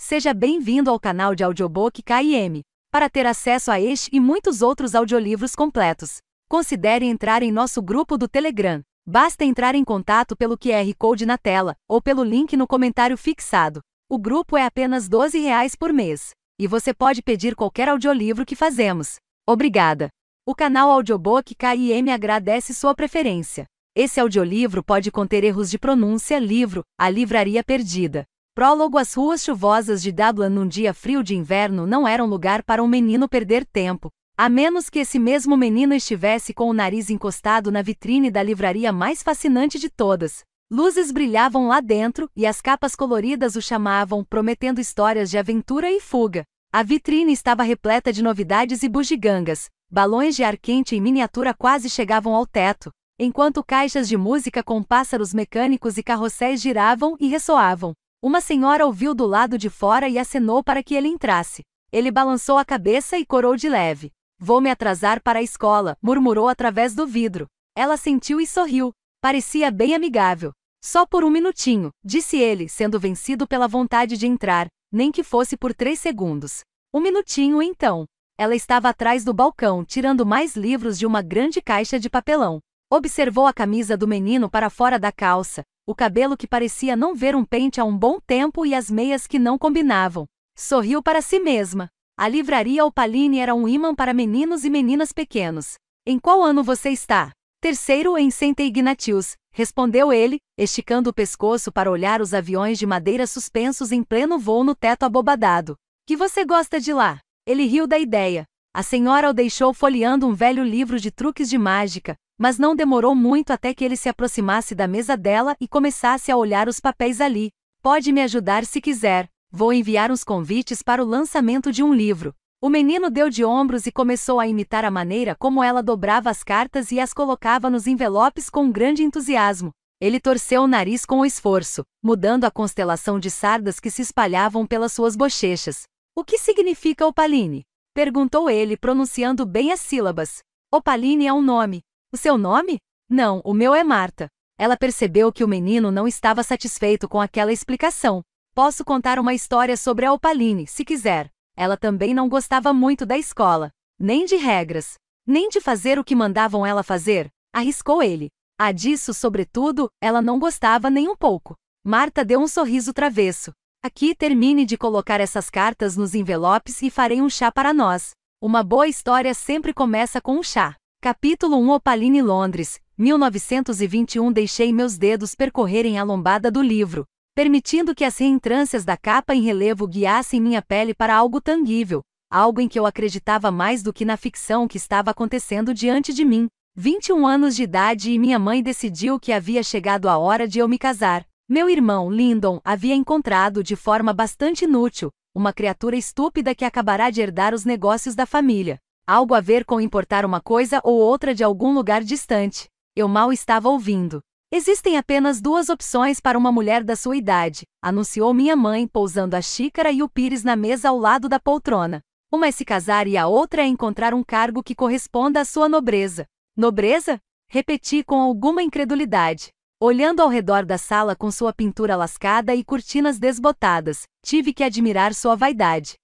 Seja bem-vindo ao canal de Audiobook KM. Para ter acesso a este e muitos outros audiolivros completos, considere entrar em nosso grupo do Telegram. Basta entrar em contato pelo QR Code na tela, ou pelo link no comentário fixado. O grupo é apenas R$ 12 por mês. E você pode pedir qualquer audiolivro que fazemos. Obrigada! O canal Audiobook KM agradece sua preferência. Esse audiolivro pode conter erros de pronúncia. Livro, A Livraria Perdida. Prólogo. As ruas chuvosas de Dublin num dia frio de inverno não eram lugar para um menino perder tempo, a menos que esse mesmo menino estivesse com o nariz encostado na vitrine da livraria mais fascinante de todas. Luzes brilhavam lá dentro, e as capas coloridas o chamavam, prometendo histórias de aventura e fuga. A vitrine estava repleta de novidades e bugigangas. Balões de ar quente em miniatura quase chegavam ao teto, enquanto caixas de música com pássaros mecânicos e carrosséis giravam e ressoavam. Uma senhora ouviu do lado de fora e acenou para que ele entrasse. Ele balançou a cabeça e corou de leve. "Vou me atrasar para a escola", murmurou através do vidro. Ela sentiu e sorriu. Parecia bem amigável. "Só por um minutinho", disse ele, sendo vencido pela vontade de entrar, nem que fosse por 3 segundos. Um minutinho então. Ela estava atrás do balcão, tirando mais livros de uma grande caixa de papelão. Observou a camisa do menino para fora da calça, o cabelo que parecia não ver um pente há um bom tempo e as meias que não combinavam. Sorriu para si mesma. A livraria Opaline era um imã para meninos e meninas pequenos. "Em qual ano você está?" "Terceiro em St. Ignatius", respondeu ele, esticando o pescoço para olhar os aviões de madeira suspensos em pleno voo no teto abobadado. "Que você gosta de lá?" Ele riu da ideia. A senhora o deixou folheando um velho livro de truques de mágica, mas não demorou muito até que ele se aproximasse da mesa dela e começasse a olhar os papéis ali. "Pode me ajudar se quiser. Vou enviar uns convites para o lançamento de um livro." O menino deu de ombros e começou a imitar a maneira como ela dobrava as cartas e as colocava nos envelopes com grande entusiasmo. Ele torceu o nariz com o esforço, mudando a constelação de sardas que se espalhavam pelas suas bochechas. "O que significa Opaline?" perguntou ele, pronunciando bem as sílabas. "Opaline é um nome." "O seu nome?" "Não, o meu é Marta." Ela percebeu que o menino não estava satisfeito com aquela explicação. "Posso contar uma história sobre a Opaline, se quiser." Ela também não gostava muito da escola, nem de regras, nem de fazer o que mandavam ela fazer, arriscou ele. Disso, sobretudo, ela não gostava nem um pouco. Marta deu um sorriso travesso. "Aqui, termine de colocar essas cartas nos envelopes e farei um chá para nós. Uma boa história sempre começa com um chá." Capítulo 1. Opaline, Londres, 1921. Deixei meus dedos percorrerem a lombada do livro, permitindo que as reentrâncias da capa em relevo guiassem minha pele para algo tangível, algo em que eu acreditava mais do que na ficção que estava acontecendo diante de mim. 21 anos de idade e minha mãe decidiu que havia chegado a hora de eu me casar. Meu irmão, Lyndon, havia encontrado de forma bastante inútil uma criatura estúpida que acabará de herdar os negócios da família. Algo a ver com importar uma coisa ou outra de algum lugar distante. Eu mal estava ouvindo. "Existem apenas 2 opções para uma mulher da sua idade", anunciou minha mãe, pousando a xícara e o pires na mesa ao lado da poltrona. "Uma é se casar e a outra é encontrar um cargo que corresponda à sua nobreza." "Nobreza?" repeti com alguma incredulidade. Olhando ao redor da sala com sua pintura lascada e cortinas desbotadas, tive que admirar sua vaidade.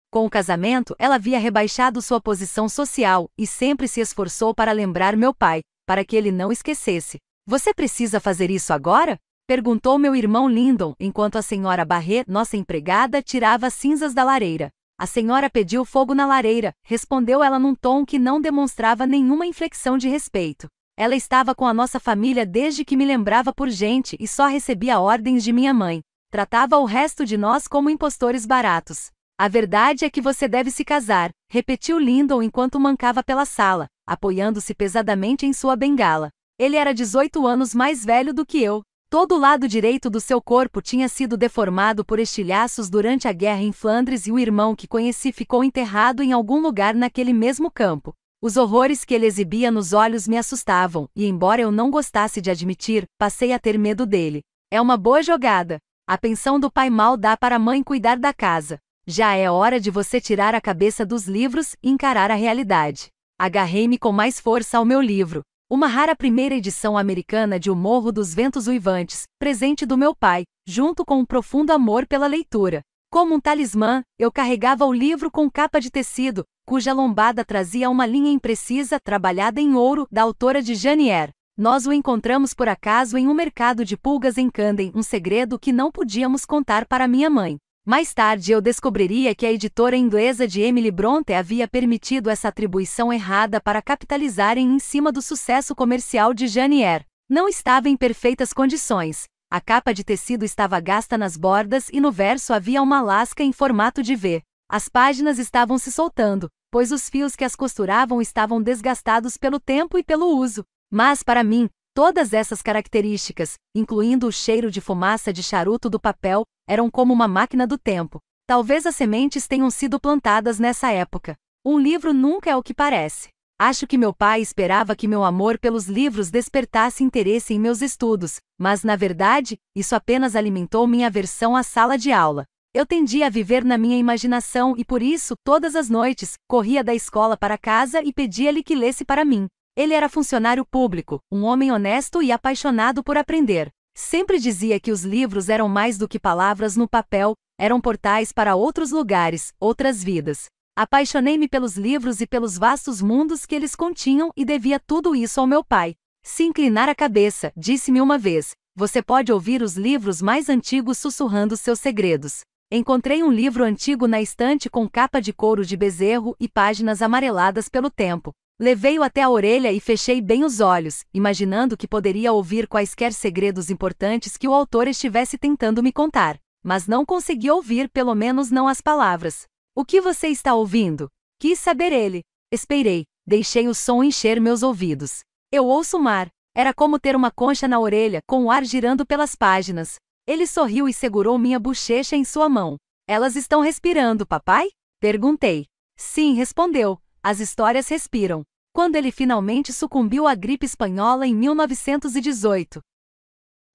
Com o casamento, ela havia rebaixado sua posição social, e sempre se esforçou para lembrar meu pai, para que ele não esquecesse. "Você precisa fazer isso agora?" perguntou meu irmão Lyndon, enquanto a senhora Barret, nossa empregada, tirava as cinzas da lareira. "A senhora pediu fogo na lareira", respondeu ela num tom que não demonstrava nenhuma inflexão de respeito. Ela estava com a nossa família desde que me lembrava por gente e só recebia ordens de minha mãe. Tratava o resto de nós como impostores baratos. "A verdade é que você deve se casar", repetiu Lyndon enquanto mancava pela sala, apoiando-se pesadamente em sua bengala. Ele era 18 anos mais velho do que eu. Todo o lado direito do seu corpo tinha sido deformado por estilhaços durante a guerra em Flandres e o irmão que conheci ficou enterrado em algum lugar naquele mesmo campo. Os horrores que ele exibia nos olhos me assustavam, e embora eu não gostasse de admitir, passei a ter medo dele. "É uma boa jogada. A pensão do pai mal dá para a mãe cuidar da casa. Já é hora de você tirar a cabeça dos livros e encarar a realidade." Agarrei-me com mais força ao meu livro. Uma rara primeira edição americana de O Morro dos Ventos Uivantes, presente do meu pai, junto com um profundo amor pela leitura. Como um talismã, eu carregava o livro com capa de tecido, cuja lombada trazia uma linha imprecisa trabalhada em ouro da autora de Jane Eyre. Nós o encontramos por acaso em um mercado de pulgas em Camden, um segredo que não podíamos contar para minha mãe. Mais tarde eu descobriria que a editora inglesa de Emily Brontë havia permitido essa atribuição errada para capitalizarem em cima do sucesso comercial de Jane Eyre. Não estava em perfeitas condições. A capa de tecido estava gasta nas bordas e no verso havia uma lasca em formato de V. As páginas estavam se soltando, pois os fios que as costuravam estavam desgastados pelo tempo e pelo uso. Mas para mim, todas essas características, incluindo o cheiro de fumaça de charuto do papel, eram como uma máquina do tempo. Talvez as sementes tenham sido plantadas nessa época. Um livro nunca é o que parece. Acho que meu pai esperava que meu amor pelos livros despertasse interesse em meus estudos, mas na verdade, isso apenas alimentou minha aversão à sala de aula. Eu tendia a viver na minha imaginação e por isso, todas as noites, corria da escola para casa e pedia-lhe que lesse para mim. Ele era funcionário público, um homem honesto e apaixonado por aprender. Sempre dizia que os livros eram mais do que palavras no papel, eram portais para outros lugares, outras vidas. Apaixonei-me pelos livros e pelos vastos mundos que eles continham e devia tudo isso ao meu pai. Se inclinar a cabeça, disse-me uma vez, você pode ouvir os livros mais antigos sussurrando seus segredos. Encontrei um livro antigo na estante com capa de couro de bezerro e páginas amareladas pelo tempo. Levei-o até a orelha e fechei bem os olhos, imaginando que poderia ouvir quaisquer segredos importantes que o autor estivesse tentando me contar. Mas não consegui ouvir, pelo menos não as palavras. O que você está ouvindo? Quis saber ele. Esperei, deixei o som encher meus ouvidos. Eu ouço o mar. Era como ter uma concha na orelha, com o ar girando pelas páginas. Ele sorriu e segurou minha bochecha em sua mão. Elas estão respirando, papai? Perguntei. Sim, respondeu. As histórias respiram. Quando ele finalmente sucumbiu à gripe espanhola em 1918.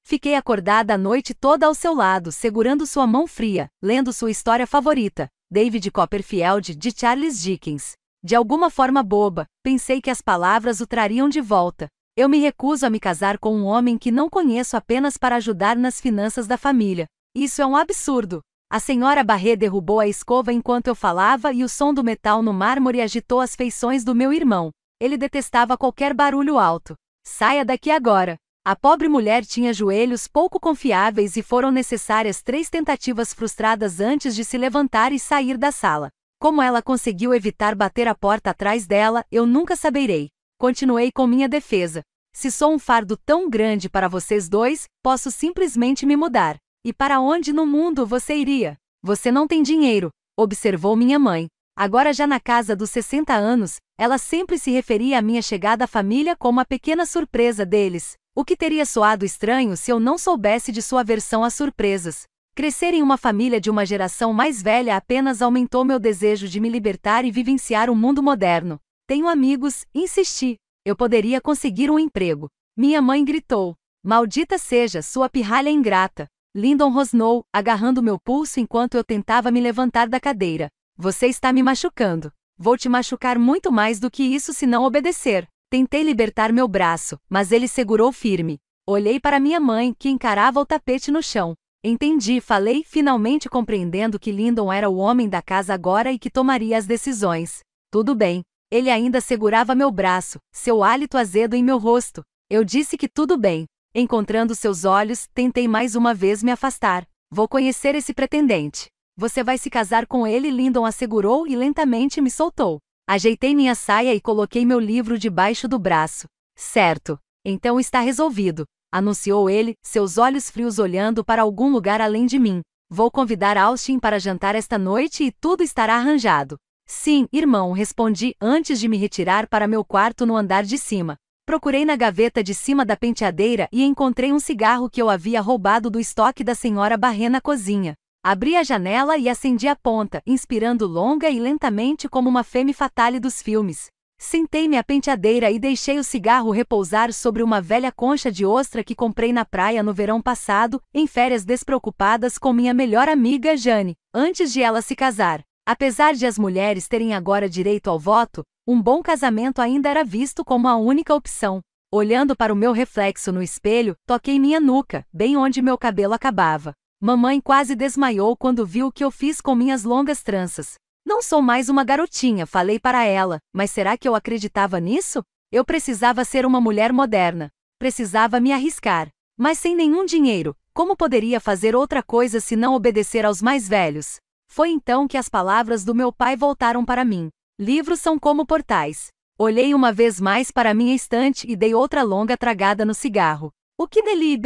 Fiquei acordada a noite toda ao seu lado, segurando sua mão fria, lendo sua história favorita, David Copperfield, de Charles Dickens. De alguma forma boba, pensei que as palavras o trariam de volta. Eu me recuso a me casar com um homem que não conheço apenas para ajudar nas finanças da família. Isso é um absurdo. A senhora Barré derrubou a escova enquanto eu falava e o som do metal no mármore agitou as feições do meu irmão. Ele detestava qualquer barulho alto. Saia daqui agora. A pobre mulher tinha joelhos pouco confiáveis e foram necessárias 3 tentativas frustradas antes de se levantar e sair da sala. Como ela conseguiu evitar bater a porta atrás dela, eu nunca saberei. Continuei com minha defesa. Se sou um fardo tão grande para vocês dois, posso simplesmente me mudar. E para onde no mundo você iria? Você não tem dinheiro, observou minha mãe. Agora já na casa dos 60 anos, ela sempre se referia à minha chegada à família como a pequena surpresa deles. O que teria soado estranho se eu não soubesse de sua aversão às surpresas. Crescer em uma família de uma geração mais velha apenas aumentou meu desejo de me libertar e vivenciar o mundo moderno. Tenho amigos, insisti. Eu poderia conseguir um emprego. Minha mãe gritou. Maldita seja sua pirralha ingrata. Lyndon rosnou, agarrando meu pulso enquanto eu tentava me levantar da cadeira. Você está me machucando. Vou te machucar muito mais do que isso se não obedecer. Tentei libertar meu braço, mas ele segurou firme. Olhei para minha mãe, que encarava o tapete no chão. Entendi, falei, finalmente compreendendo que Lyndon era o homem da casa agora e que tomaria as decisões. Tudo bem. Ele ainda segurava meu braço, seu hálito azedo em meu rosto. Eu disse que tudo bem. Encontrando seus olhos, tentei mais uma vez me afastar. Vou conhecer esse pretendente. Você vai se casar com ele, Lyndon assegurou e lentamente me soltou. Ajeitei minha saia e coloquei meu livro debaixo do braço. Certo. Então está resolvido, anunciou ele, seus olhos frios olhando para algum lugar além de mim. Vou convidar Austin para jantar esta noite e tudo estará arranjado. Sim, irmão, respondi antes de me retirar para meu quarto no andar de cima. Procurei na gaveta de cima da penteadeira e encontrei um cigarro que eu havia roubado do estoque da senhora Barré na cozinha. Abri a janela e acendi a ponta, inspirando longa e lentamente como uma femme fatale dos filmes. Sentei-me à penteadeira e deixei o cigarro repousar sobre uma velha concha de ostra que comprei na praia no verão passado, em férias despreocupadas com minha melhor amiga Jane, antes de ela se casar. Apesar de as mulheres terem agora direito ao voto, um bom casamento ainda era visto como a única opção. Olhando para o meu reflexo no espelho, toquei minha nuca, bem onde meu cabelo acabava. Mamãe quase desmaiou quando viu o que eu fiz com minhas longas tranças. Não sou mais uma garotinha, falei para ela, mas será que eu acreditava nisso? Eu precisava ser uma mulher moderna. Precisava me arriscar. Mas sem nenhum dinheiro, como poderia fazer outra coisa se não obedecer aos mais velhos? Foi então que as palavras do meu pai voltaram para mim. Livros são como portais. Olhei uma vez mais para minha estante e dei outra longa tragada no cigarro. O que Bly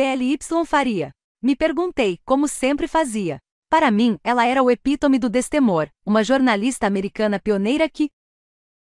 faria? Me perguntei, como sempre fazia. Para mim, ela era o epítome do destemor, uma jornalista americana pioneira que,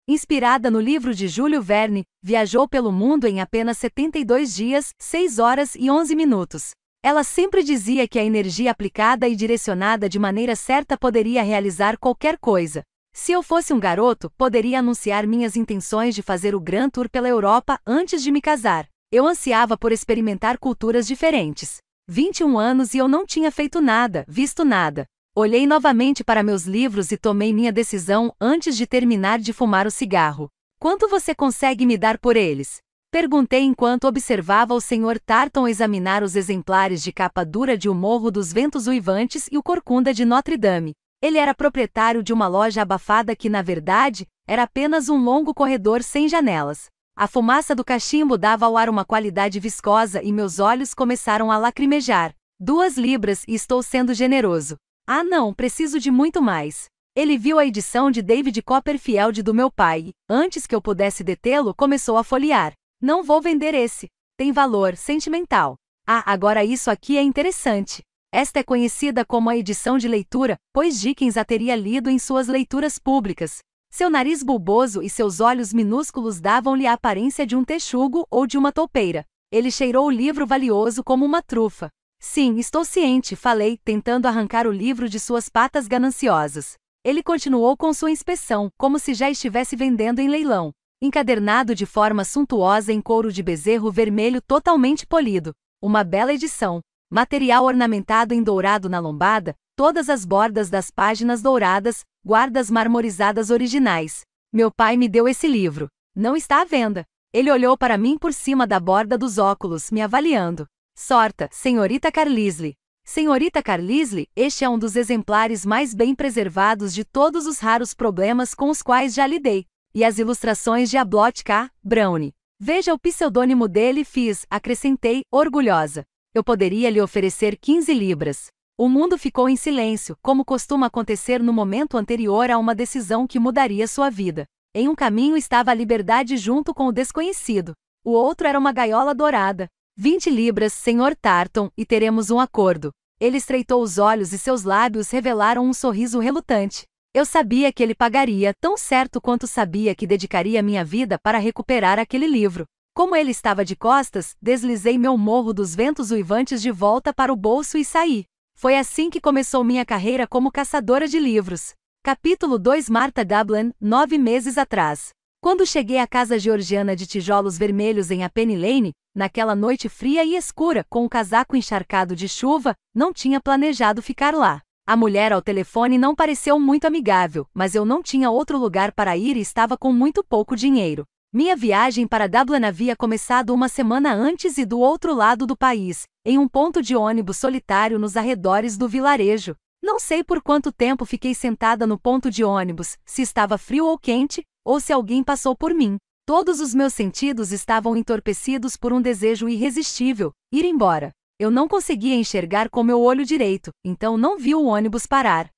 inspirada no livro de Júlio Verne, viajou pelo mundo em apenas 72 dias, 6 horas e 11 minutos. Ela sempre dizia que a energia aplicada e direcionada de maneira certa poderia realizar qualquer coisa. Se eu fosse um garoto, poderia anunciar minhas intenções de fazer o Grand Tour pela Europa antes de me casar. Eu ansiava por experimentar culturas diferentes. 21 anos e eu não tinha feito nada, visto nada. Olhei novamente para meus livros e tomei minha decisão antes de terminar de fumar o cigarro. Quanto você consegue me dar por eles? Perguntei enquanto observava o Sr. Tarton examinar os exemplares de capa dura de O Morro dos Ventos Uivantes e o Corcunda de Notre Dame. Ele era proprietário de uma loja abafada que, na verdade, era apenas um longo corredor sem janelas. A fumaça do cachimbo dava ao ar uma qualidade viscosa e meus olhos começaram a lacrimejar. 2 libras e estou sendo generoso. Ah não, preciso de muito mais. Ele viu a edição de David Copperfield do meu pai e, antes que eu pudesse detê-lo, começou a folhear. Não vou vender esse. Tem valor sentimental. Ah, agora isso aqui é interessante. Esta é conhecida como a edição de leitura, pois Dickens a teria lido em suas leituras públicas. Seu nariz bulboso e seus olhos minúsculos davam-lhe a aparência de um texugo ou de uma toupeira. Ele cheirou o livro valioso como uma trufa. Sim, estou ciente, falei, tentando arrancar o livro de suas patas gananciosas. Ele continuou com sua inspeção, como se já estivesse vendendo em leilão. Encadernado de forma suntuosa em couro de bezerro vermelho totalmente polido. Uma bela edição. Material ornamentado em dourado na lombada, todas as bordas das páginas douradas, guardas marmorizadas originais. Meu pai me deu esse livro. Não está à venda. Ele olhou para mim por cima da borda dos óculos, me avaliando. Sorta, senhorita Carlisle. Senhorita Carlisle, este é um dos exemplares mais bem preservados de todos os raros problemas com os quais já lidei. E as ilustrações de Ablott K. Browne. Veja o pseudônimo dele, fiz, acrescentei, orgulhosa. Eu poderia lhe oferecer 15 libras. O mundo ficou em silêncio, como costuma acontecer no momento anterior a uma decisão que mudaria sua vida. Em um caminho estava a liberdade junto com o desconhecido. O outro era uma gaiola dourada. 20 libras, Sr. Tarton, e teremos um acordo. Ele estreitou os olhos e seus lábios revelaram um sorriso relutante. Eu sabia que ele pagaria, tão certo quanto sabia que dedicaria minha vida para recuperar aquele livro. Como ele estava de costas, deslizei meu Morro dos Ventos Uivantes de volta para o bolso e saí. Foi assim que começou minha carreira como caçadora de livros. Capítulo 2 Martha Dublin, 9 meses atrás. Quando cheguei à casa georgiana de tijolos vermelhos em A Penny Lane, naquela noite fria e escura, com o casaco encharcado de chuva, não tinha planejado ficar lá. A mulher ao telefone não pareceu muito amigável, mas eu não tinha outro lugar para ir e estava com muito pouco dinheiro. Minha viagem para Dublin havia começado uma semana antes e do outro lado do país, em um ponto de ônibus solitário nos arredores do vilarejo. Não sei por quanto tempo fiquei sentada no ponto de ônibus, se estava frio ou quente, ou se alguém passou por mim. Todos os meus sentidos estavam entorpecidos por um desejo irresistível, ir embora. Eu não conseguia enxergar com meu olho direito, então não vi o ônibus parar.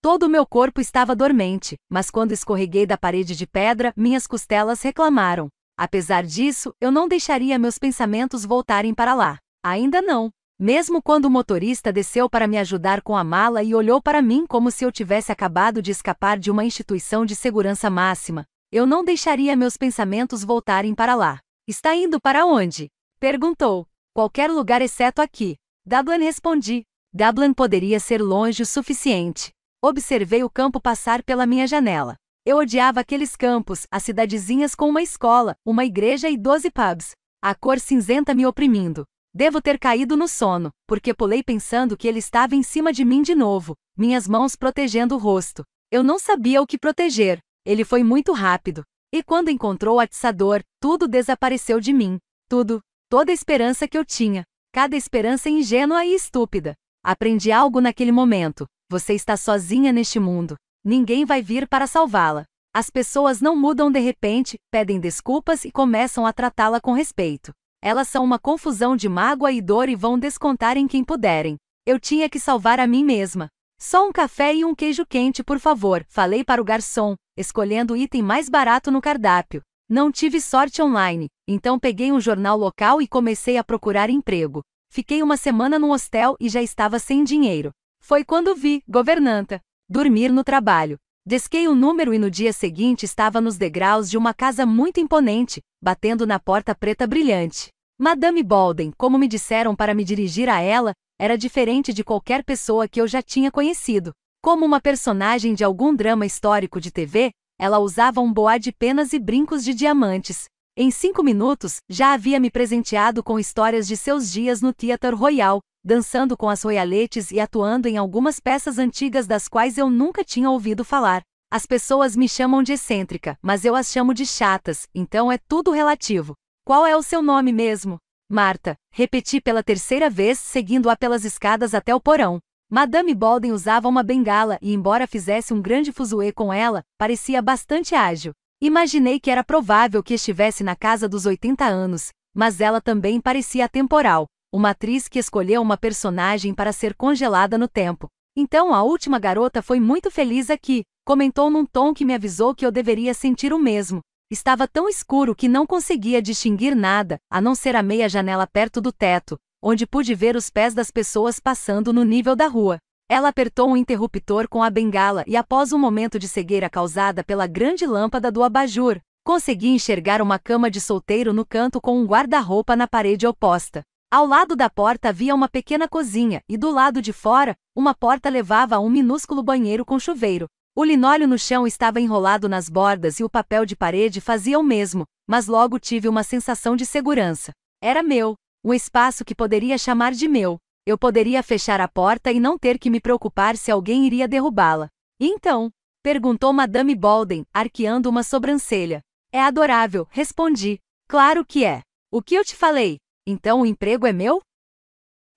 Todo o meu corpo estava dormente, mas quando escorreguei da parede de pedra, minhas costelas reclamaram. Apesar disso, eu não deixaria meus pensamentos voltarem para lá. Ainda não. Mesmo quando o motorista desceu para me ajudar com a mala e olhou para mim como se eu tivesse acabado de escapar de uma instituição de segurança máxima, eu não deixaria meus pensamentos voltarem para lá. Está indo para onde? Perguntou. Qualquer lugar exceto aqui. Dublin, respondi. Dublin poderia ser longe o suficiente. Observei o campo passar pela minha janela. Eu odiava aqueles campos, as cidadezinhas com uma escola, uma igreja e 12 pubs. A cor cinzenta me oprimindo. Devo ter caído no sono, porque pulei pensando que ele estava em cima de mim de novo, minhas mãos protegendo o rosto. Eu não sabia o que proteger. Ele foi muito rápido. E quando encontrou o atiçador, tudo desapareceu de mim. Tudo. Toda a esperança que eu tinha. Cada esperança ingênua e estúpida. Aprendi algo naquele momento. Você está sozinha neste mundo. Ninguém vai vir para salvá-la. As pessoas não mudam de repente, pedem desculpas e começam a tratá-la com respeito. Elas são uma confusão de mágoa e dor e vão descontar em quem puderem. Eu tinha que salvar a mim mesma. Só um café e um queijo quente, por favor, falei para o garçom, escolhendo o item mais barato no cardápio. Não tive sorte online, então peguei um jornal local e comecei a procurar emprego. Fiquei uma semana num hostel e já estava sem dinheiro. Foi quando vi, governanta, dormir no trabalho. Disquei o número e no dia seguinte estava nos degraus de uma casa muito imponente, batendo na porta preta brilhante. Madame Bolden, como me disseram para me dirigir a ela, era diferente de qualquer pessoa que eu já tinha conhecido. Como uma personagem de algum drama histórico de TV, ela usava um boá de penas e brincos de diamantes. Em 5 minutos, já havia me presenteado com histórias de seus dias no Theatre Royal, dançando com as royalettes e atuando em algumas peças antigas das quais eu nunca tinha ouvido falar. As pessoas me chamam de excêntrica, mas eu as chamo de chatas, então é tudo relativo. Qual é o seu nome mesmo? Marta, repeti pela 3ª vez, seguindo-a pelas escadas até o porão. Madame Bolden usava uma bengala e, embora fizesse um grande fuzuê com ela, parecia bastante ágil. Imaginei que era provável que estivesse na casa dos 80 anos, mas ela também parecia atemporal, uma atriz que escolheu uma personagem para ser congelada no tempo. Então a última garota foi muito feliz aqui, comentou num tom que me avisou que eu deveria sentir o mesmo. Estava tão escuro que não conseguia distinguir nada, a não ser a meia janela perto do teto, onde pude ver os pés das pessoas passando no nível da rua. Ela apertou um interruptor com a bengala e após um momento de cegueira causada pela grande lâmpada do abajur, consegui enxergar uma cama de solteiro no canto com um guarda-roupa na parede oposta. Ao lado da porta havia uma pequena cozinha e do lado de fora, uma porta levava a um minúsculo banheiro com chuveiro. O linóleo no chão estava enrolado nas bordas e o papel de parede fazia o mesmo, mas logo tive uma sensação de segurança. Era meu, um espaço que poderia chamar de meu. Eu poderia fechar a porta e não ter que me preocupar se alguém iria derrubá-la. E então? Perguntou Madame Bolden, arqueando uma sobrancelha. É adorável, respondi. Claro que é. O que eu te falei? Então o emprego é meu?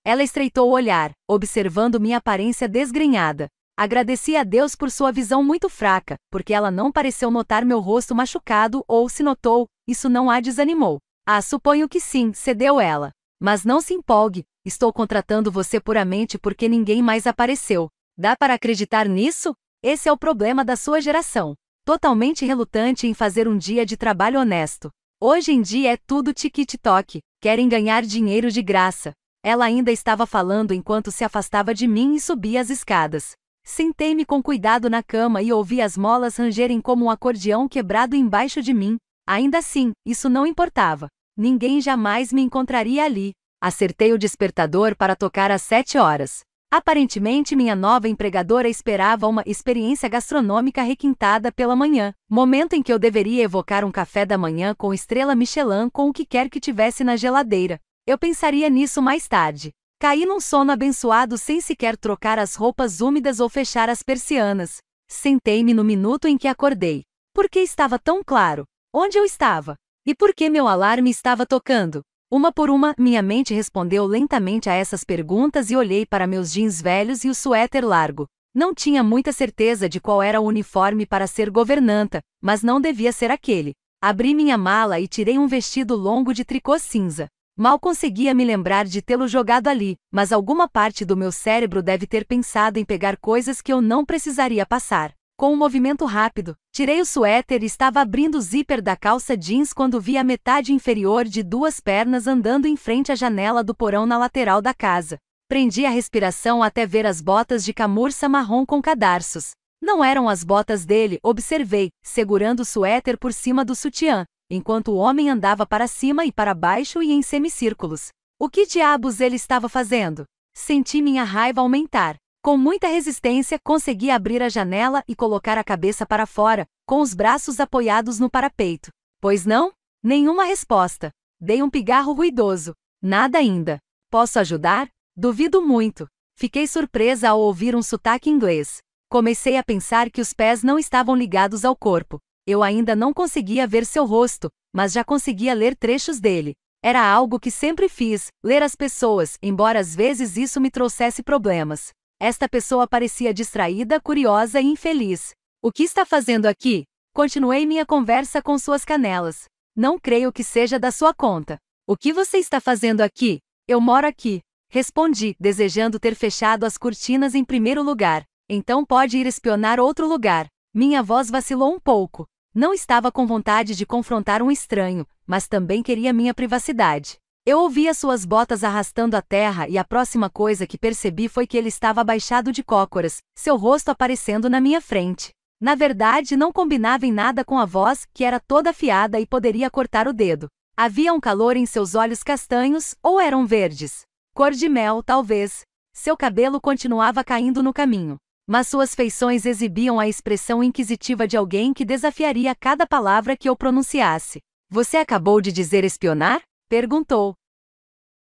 Ela estreitou o olhar, observando minha aparência desgrenhada. Agradeci a Deus por sua visão muito fraca, porque ela não pareceu notar meu rosto machucado ou, se notou, isso não a desanimou. Ah, suponho que sim, cedeu ela. Mas não se empolgue, estou contratando você puramente porque ninguém mais apareceu. Dá para acreditar nisso? Esse é o problema da sua geração. Totalmente relutante em fazer um dia de trabalho honesto. Hoje em dia é tudo tiki-toque, querem ganhar dinheiro de graça. Ela ainda estava falando enquanto se afastava de mim e subia as escadas. Sentei-me com cuidado na cama e ouvi as molas rangerem como um acordeão quebrado embaixo de mim. Ainda assim, isso não importava. Ninguém jamais me encontraria ali. Acertei o despertador para tocar às 7 horas. Aparentemente minha nova empregadora esperava uma experiência gastronômica requintada pela manhã, momento em que eu deveria evocar um café da manhã com estrela Michelin com o que quer que tivesse na geladeira. Eu pensaria nisso mais tarde. Caí num sono abençoado sem sequer trocar as roupas úmidas ou fechar as persianas. Sentei-me no minuto em que acordei. Por que estava tão claro? Onde eu estava? E por que meu alarme estava tocando? Uma por uma, minha mente respondeu lentamente a essas perguntas e olhei para meus jeans velhos e o suéter largo. Não tinha muita certeza de qual era o uniforme para ser governanta, mas não devia ser aquele. Abri minha mala e tirei um vestido longo de tricô cinza. Mal conseguia me lembrar de tê-lo jogado ali, mas alguma parte do meu cérebro deve ter pensado em pegar coisas que eu não precisaria passar. Com um movimento rápido, tirei o suéter e estava abrindo o zíper da calça jeans quando vi a metade inferior de 2 pernas andando em frente à janela do porão na lateral da casa. Prendi a respiração até ver as botas de camurça marrom com cadarços. Não eram as botas dele, observei, segurando o suéter por cima do sutiã, enquanto o homem andava para cima e para baixo e em semicírculos. O que diabos ele estava fazendo? Senti minha raiva aumentar. Com muita resistência, consegui abrir a janela e colocar a cabeça para fora, com os braços apoiados no parapeito. Pois não? Nenhuma resposta. Dei um pigarro ruidoso. Nada ainda. Posso ajudar? Duvido muito. Fiquei surpresa ao ouvir um sotaque inglês. Comecei a pensar que os pés não estavam ligados ao corpo. Eu ainda não conseguia ver seu rosto, mas já conseguia ler trechos dele. Era algo que sempre fiz, ler as pessoas, embora às vezes isso me trouxesse problemas. Esta pessoa parecia distraída, curiosa e infeliz. O que está fazendo aqui? Continuei minha conversa com suas canelas. Não creio que seja da sua conta. O que você está fazendo aqui? Eu moro aqui. Respondi, desejando ter fechado as cortinas em primeiro lugar. Então pode ir espionar outro lugar. Minha voz vacilou um pouco. Não estava com vontade de confrontar um estranho, mas também queria minha privacidade. Eu ouvia suas botas arrastando a terra e a próxima coisa que percebi foi que ele estava abaixado de cócoras, seu rosto aparecendo na minha frente. Na verdade, não combinava em nada com a voz, que era toda afiada e poderia cortar o dedo. Havia um calor em seus olhos castanhos, ou eram verdes? Cor de mel, talvez. Seu cabelo continuava caindo no caminho. Mas suas feições exibiam a expressão inquisitiva de alguém que desafiaria cada palavra que eu pronunciasse. Você acabou de dizer espionar? Perguntou.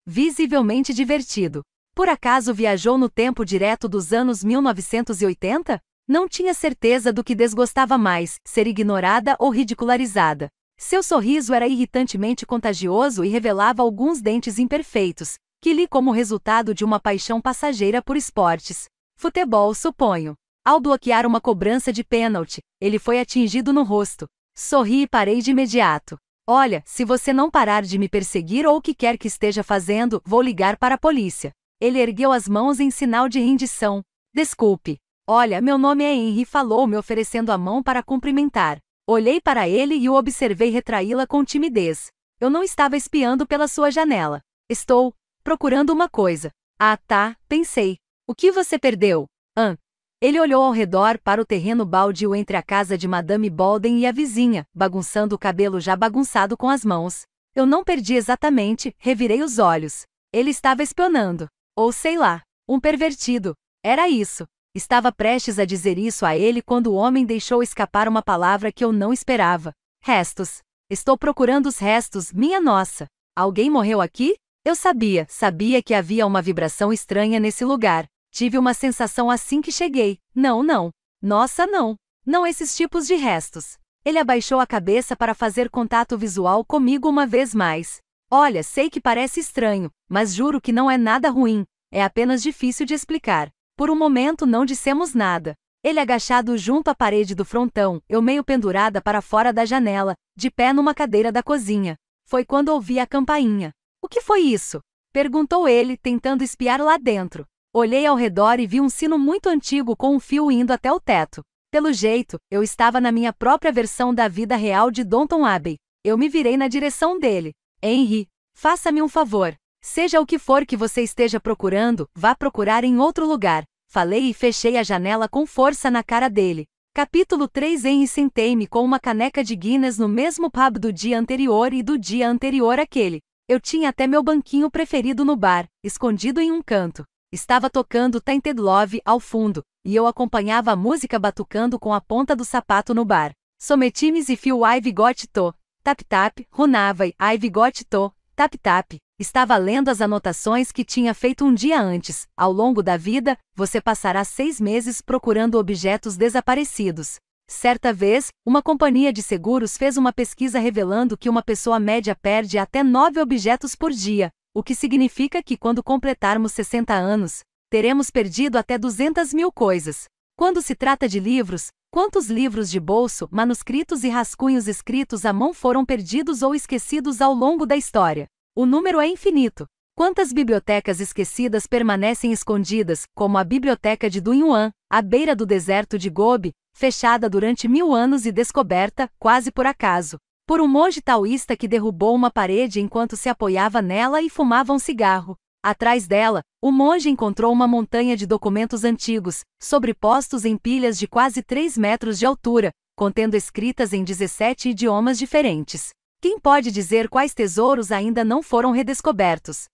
Visivelmente divertido. Por acaso viajou no tempo direto dos anos 1980? Não tinha certeza do que desgostava mais, ser ignorada ou ridicularizada. Seu sorriso era irritantemente contagioso e revelava alguns dentes imperfeitos, que li como resultado de uma paixão passageira por esportes. Futebol, suponho. Ao bloquear uma cobrança de pênalti, ele foi atingido no rosto. Sorri e parei de imediato. Olha, se você não parar de me perseguir ou o que quer que esteja fazendo, vou ligar para a polícia. Ele ergueu as mãos em sinal de rendição. Desculpe. Olha, meu nome é Henry, falou, me oferecendo a mão para cumprimentar. Olhei para ele e o observei retraí-la com timidez. Eu não estava espiando pela sua janela. Estou procurando uma coisa. Ah, tá, pensei. O que você perdeu? Ele olhou ao redor para o terreno baldio entre a casa de Madame Bolden e a vizinha, bagunçando o cabelo já bagunçado com as mãos. Eu não perdi exatamente, revirei os olhos. Ele estava espionando. Ou sei lá, um pervertido. Era isso. Estava prestes a dizer isso a ele quando o homem deixou escapar uma palavra que eu não esperava. Restos. Estou procurando os restos, minha nossa. Alguém morreu aqui? Eu sabia que havia uma vibração estranha nesse lugar. Tive uma sensação assim que cheguei. Não. Nossa, não. Não esses tipos de restos. Ele abaixou a cabeça para fazer contato visual comigo uma vez mais. Olha, sei que parece estranho, mas juro que não é nada ruim. É apenas difícil de explicar. Por um momento não dissemos nada. Ele agachado junto à parede do frontão, eu meio pendurada para fora da janela, de pé numa cadeira da cozinha. Foi quando ouvi a campainha. O que foi isso? Perguntou ele, tentando espiar lá dentro. Olhei ao redor e vi um sino muito antigo com um fio indo até o teto. Pelo jeito, eu estava na minha própria versão da vida real de Downton Abbey. Eu me virei na direção dele. Henry, faça-me um favor. Seja o que for que você esteja procurando, vá procurar em outro lugar. Falei e fechei a janela com força na cara dele. Capítulo 3. Henry, sentei-me com uma caneca de Guinness no mesmo pub do dia anterior e do dia anterior àquele. Eu tinha até meu banquinho preferido no bar, escondido em um canto. Estava tocando Tainted Love ao fundo, e eu acompanhava a música batucando com a ponta do sapato no bar. Sometimes if you I've got to. Tap tap, runavai, I've got to. Tap tap. Estava lendo as anotações que tinha feito um dia antes. Ao longo da vida, você passará 6 meses procurando objetos desaparecidos. Certa vez, uma companhia de seguros fez uma pesquisa revelando que uma pessoa média perde até 9 objetos por dia. O que significa que quando completarmos 60 anos, teremos perdido até 200.000 coisas. Quando se trata de livros, quantos livros de bolso, manuscritos e rascunhos escritos à mão foram perdidos ou esquecidos ao longo da história? O número é infinito. Quantas bibliotecas esquecidas permanecem escondidas, como a Biblioteca de Dunhuan, à beira do deserto de Gobi, fechada durante 1000 anos e descoberta, quase por acaso, por um monge taoísta que derrubou uma parede enquanto se apoiava nela e fumava um cigarro. Atrás dela, o monge encontrou uma montanha de documentos antigos, sobrepostos em pilhas de quase 3 metros de altura, contendo escritas em 17 idiomas diferentes. Quem pode dizer quais tesouros ainda não foram redescobertos?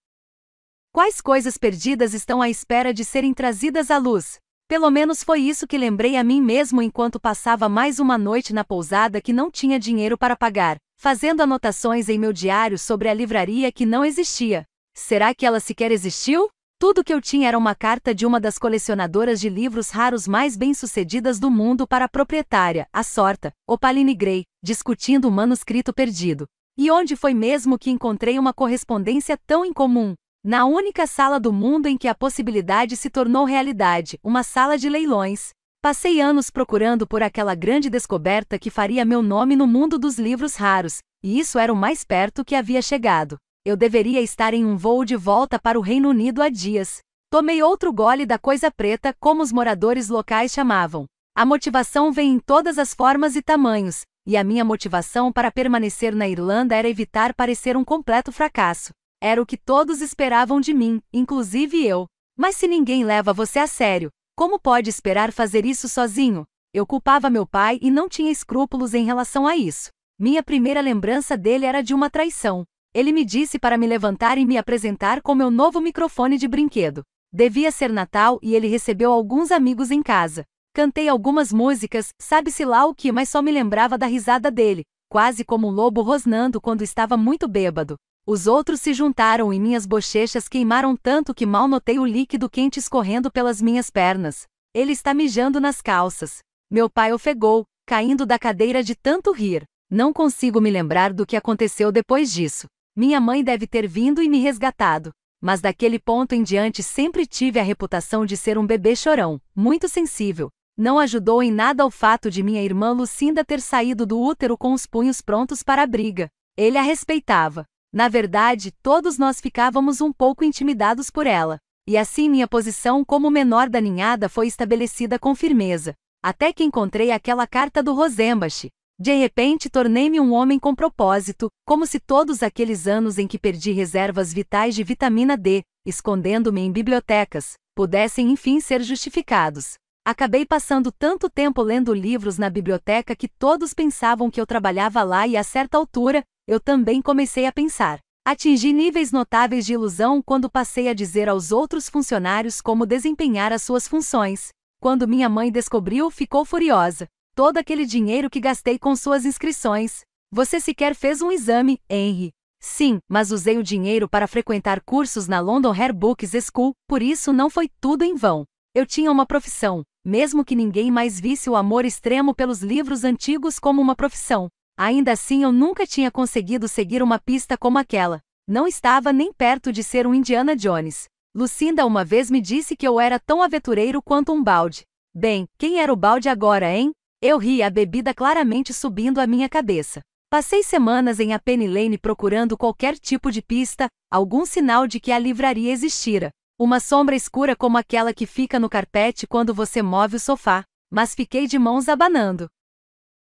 Quais coisas perdidas estão à espera de serem trazidas à luz? Pelo menos foi isso que lembrei a mim mesmo enquanto passava mais uma noite na pousada que não tinha dinheiro para pagar, fazendo anotações em meu diário sobre a livraria que não existia. Será que ela sequer existiu? Tudo que eu tinha era uma carta de uma das colecionadoras de livros raros mais bem-sucedidas do mundo para a proprietária, a Sorta, Opaline Gray, discutindo o manuscrito perdido. E onde foi mesmo que encontrei uma correspondência tão incomum? Na única sala do mundo em que a possibilidade se tornou realidade, uma sala de leilões. Passei anos procurando por aquela grande descoberta que faria meu nome no mundo dos livros raros, e isso era o mais perto que havia chegado. Eu deveria estar em um voo de volta para o Reino Unido há dias. Tomei outro gole da coisa preta, como os moradores locais chamavam. A motivação vem em todas as formas e tamanhos, e a minha motivação para permanecer na Irlanda era evitar parecer um completo fracasso. Era o que todos esperavam de mim, inclusive eu. Mas se ninguém leva você a sério, como pode esperar fazer isso sozinho? Eu culpava meu pai e não tinha escrúpulos em relação a isso. Minha primeira lembrança dele era de uma traição. Ele me disse para me levantar e me apresentar com meu novo microfone de brinquedo. Devia ser Natal e ele recebeu alguns amigos em casa. Cantei algumas músicas, sabe-se lá o que, mas só me lembrava da risada dele, quase como um lobo rosnando quando estava muito bêbado. Os outros se juntaram e minhas bochechas queimaram tanto que mal notei o líquido quente escorrendo pelas minhas pernas. Ele está mijando nas calças. Meu pai ofegou, caindo da cadeira de tanto rir. Não consigo me lembrar do que aconteceu depois disso. Minha mãe deve ter vindo e me resgatado. Mas daquele ponto em diante sempre tive a reputação de ser um bebê chorão, muito sensível. Não ajudou em nada o fato de minha irmã Lucinda ter saído do útero com os punhos prontos para a briga. Ele a respeitava. Na verdade, todos nós ficávamos um pouco intimidados por ela. E assim minha posição como menor da ninhada foi estabelecida com firmeza. Até que encontrei aquela carta do Rosenbach. De repente tornei-me um homem com propósito, como se todos aqueles anos em que perdi reservas vitais de vitamina D, escondendo-me em bibliotecas, pudessem enfim ser justificados. Acabei passando tanto tempo lendo livros na biblioteca que todos pensavam que eu trabalhava lá e a certa altura, eu também comecei a pensar. Atingi níveis notáveis de ilusão quando passei a dizer aos outros funcionários como desempenhar as suas funções. Quando minha mãe descobriu, ficou furiosa. Todo aquele dinheiro que gastei com suas inscrições. Você sequer fez um exame, Henry. Sim, mas usei o dinheiro para frequentar cursos na London Hare Books School, por isso não foi tudo em vão. Eu tinha uma profissão, mesmo que ninguém mais visse o amor extremo pelos livros antigos como uma profissão. Ainda assim eu nunca tinha conseguido seguir uma pista como aquela. Não estava nem perto de ser um Indiana Jones. Lucinda uma vez me disse que eu era tão aventureiro quanto um balde. Bem, quem era o balde agora, hein? Eu ri, a bebida claramente subindo à minha cabeça. Passei semanas em a Penny Lane procurando qualquer tipo de pista, algum sinal de que a livraria existira. Uma sombra escura como aquela que fica no carpete quando você move o sofá. Mas fiquei de mãos abanando.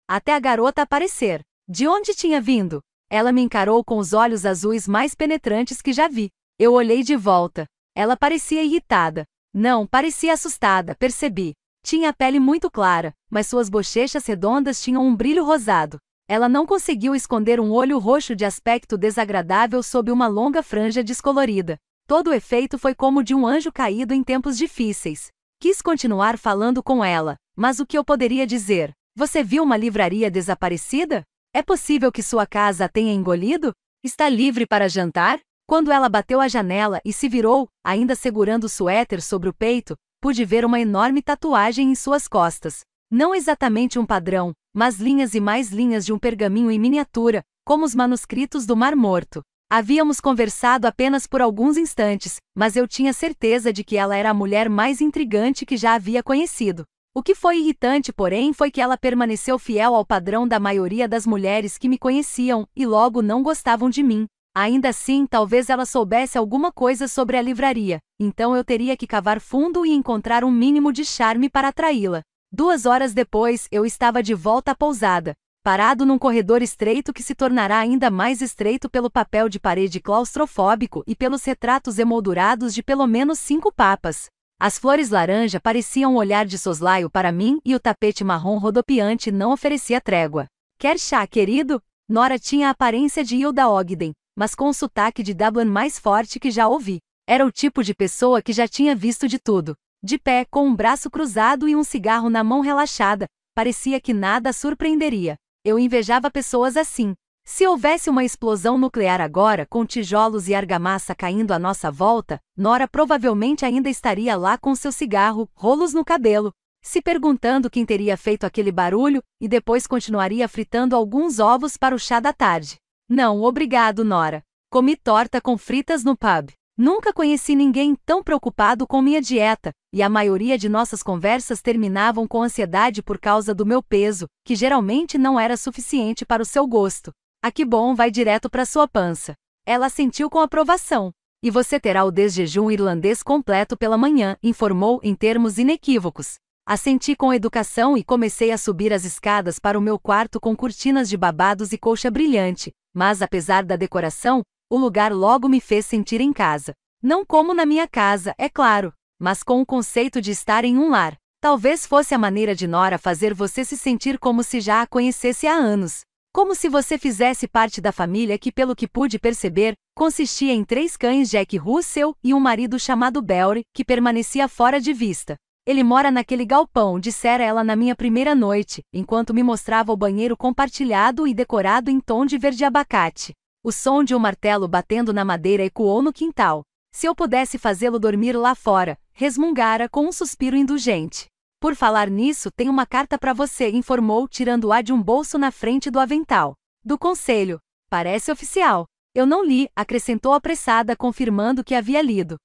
Até a garota aparecer. De onde tinha vindo? Ela me encarou com os olhos azuis mais penetrantes que já vi. Eu olhei de volta. Ela parecia irritada. Não, parecia assustada, percebi. Tinha a pele muito clara, mas suas bochechas redondas tinham um brilho rosado. Ela não conseguiu esconder um olho roxo de aspecto desagradável sob uma longa franja descolorida. Todo o efeito foi como de um anjo caído em tempos difíceis. Quis continuar falando com ela, mas o que eu poderia dizer? Você viu uma livraria desaparecida? É possível que sua casa a tenha engolido? Está livre para jantar? Quando ela bateu a janela e se virou, ainda segurando o suéter sobre o peito, pude ver uma enorme tatuagem em suas costas. Não exatamente um padrão, mas linhas e mais linhas de um pergaminho em miniatura, como os manuscritos do Mar Morto. Havíamos conversado apenas por alguns instantes, mas eu tinha certeza de que ela era a mulher mais intrigante que já havia conhecido. O que foi irritante, porém, foi que ela permaneceu fiel ao padrão da maioria das mulheres que me conheciam, e logo não gostavam de mim. Ainda assim, talvez ela soubesse alguma coisa sobre a livraria, então eu teria que cavar fundo e encontrar um mínimo de charme para atraí-la. 2 horas depois, eu estava de volta à pousada, parado num corredor estreito que se tornará ainda mais estreito pelo papel de parede claustrofóbico e pelos retratos emoldurados de pelo menos 5 papas. As flores laranja pareciam um olhar de soslaio para mim e o tapete marrom rodopiante não oferecia trégua. Quer chá, querido? Nora tinha a aparência de Hilda Ogden, mas com o sotaque de Dublin mais forte que já ouvi. Era o tipo de pessoa que já tinha visto de tudo. De pé, com um braço cruzado e um cigarro na mão relaxada, parecia que nada a surpreenderia. Eu invejava pessoas assim. Se houvesse uma explosão nuclear agora, com tijolos e argamassa caindo à nossa volta, Nora provavelmente ainda estaria lá com seu cigarro, rolos no cabelo, se perguntando quem teria feito aquele barulho, e depois continuaria fritando alguns ovos para o chá da tarde. Não, obrigado, Nora. Comi torta com fritas no pub. Nunca conheci ninguém tão preocupado com minha dieta, e a maioria de nossas conversas terminavam com ansiedade por causa do meu peso, que geralmente não era suficiente para o seu gosto. Ah, que bom, vai direto para sua pança. Ela assentiu com aprovação. E você terá o desjejum irlandês completo pela manhã, informou em termos inequívocos. Assenti com educação e comecei a subir as escadas para o meu quarto com cortinas de babados e colcha brilhante, mas apesar da decoração, o lugar logo me fez sentir em casa. Não como na minha casa, é claro, mas com o conceito de estar em um lar. Talvez fosse a maneira de Nora fazer você se sentir como se já a conhecesse há anos. Como se você fizesse parte da família que, pelo que pude perceber, consistia em 3 cães Jack Russell e um marido chamado Belry, que permanecia fora de vista. Ele mora naquele galpão, dissera ela na minha primeira noite, enquanto me mostrava o banheiro compartilhado e decorado em tom de verde abacate. O som de um martelo batendo na madeira ecoou no quintal. Se eu pudesse fazê-lo dormir lá fora, resmungara com um suspiro indulgente. Por falar nisso, tem uma carta para você, informou, tirando-a de um bolso na frente do avental. Do conselho. Parece oficial. Eu não li, acrescentou apressada, confirmando que havia lido.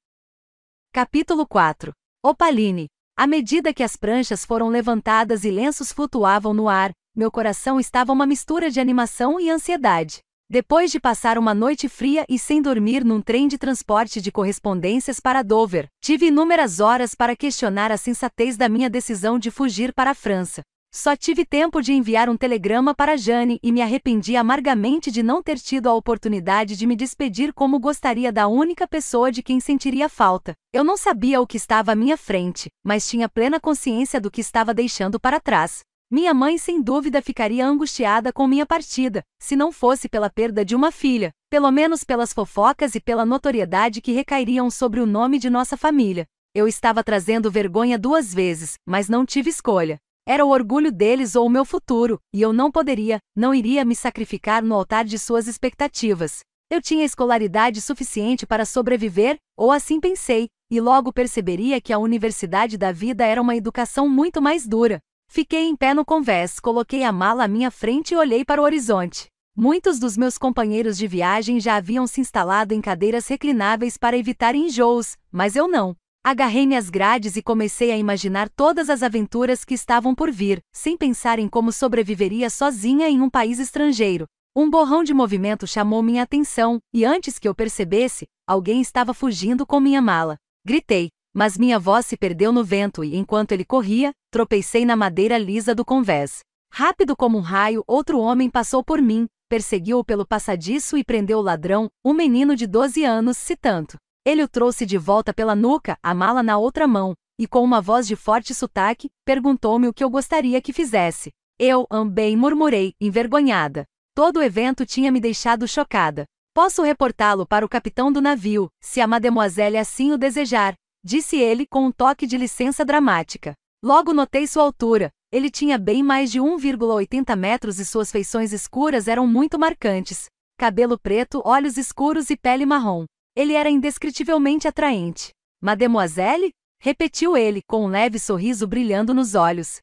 Capítulo 4. Opaline. À medida que as pranchas foram levantadas e lenços flutuavam no ar, meu coração estava uma mistura de animação e ansiedade. Depois de passar uma noite fria e sem dormir num trem de transporte de correspondências para Dover, tive inúmeras horas para questionar a sensatez da minha decisão de fugir para a França. Só tive tempo de enviar um telegrama para Jane e me arrependi amargamente de não ter tido a oportunidade de me despedir como gostaria da única pessoa de quem sentiria falta. Eu não sabia o que estava à minha frente, mas tinha plena consciência do que estava deixando para trás. Minha mãe sem dúvida ficaria angustiada com minha partida, se não fosse pela perda de uma filha, pelo menos pelas fofocas e pela notoriedade que recairiam sobre o nome de nossa família. Eu estava trazendo vergonha 2 vezes, mas não tive escolha. Era o orgulho deles ou o meu futuro, e eu não iria me sacrificar no altar de suas expectativas. Eu tinha escolaridade suficiente para sobreviver, ou assim pensei, e logo perceberia que a universidade da vida era uma educação muito mais dura. Fiquei em pé no convés, coloquei a mala à minha frente e olhei para o horizonte. Muitos dos meus companheiros de viagem já haviam se instalado em cadeiras reclináveis para evitar enjoos, mas eu não. Agarrei-me às grades e comecei a imaginar todas as aventuras que estavam por vir, sem pensar em como sobreviveria sozinha em um país estrangeiro. Um borrão de movimento chamou minha atenção, e antes que eu percebesse, alguém estava fugindo com minha mala. Gritei, mas minha voz se perdeu no vento e, enquanto ele corria, tropecei na madeira lisa do convés. Rápido como um raio, outro homem passou por mim, perseguiu-o pelo passadiço e prendeu o ladrão, um menino de 12 anos, se tanto. Ele o trouxe de volta pela nuca, a mala na outra mão, e com uma voz de forte sotaque, perguntou-me o que eu gostaria que fizesse. Eu, bem, murmurei, envergonhada. Todo o evento tinha me deixado chocada. Posso reportá-lo para o capitão do navio, se a mademoiselle assim o desejar, disse ele com um toque de licença dramática. Logo notei sua altura. Ele tinha bem mais de 1,80 metros e suas feições escuras eram muito marcantes. Cabelo preto, olhos escuros e pele marrom. Ele era indescritivelmente atraente. Mademoiselle? Repetiu ele, com um leve sorriso brilhando nos olhos.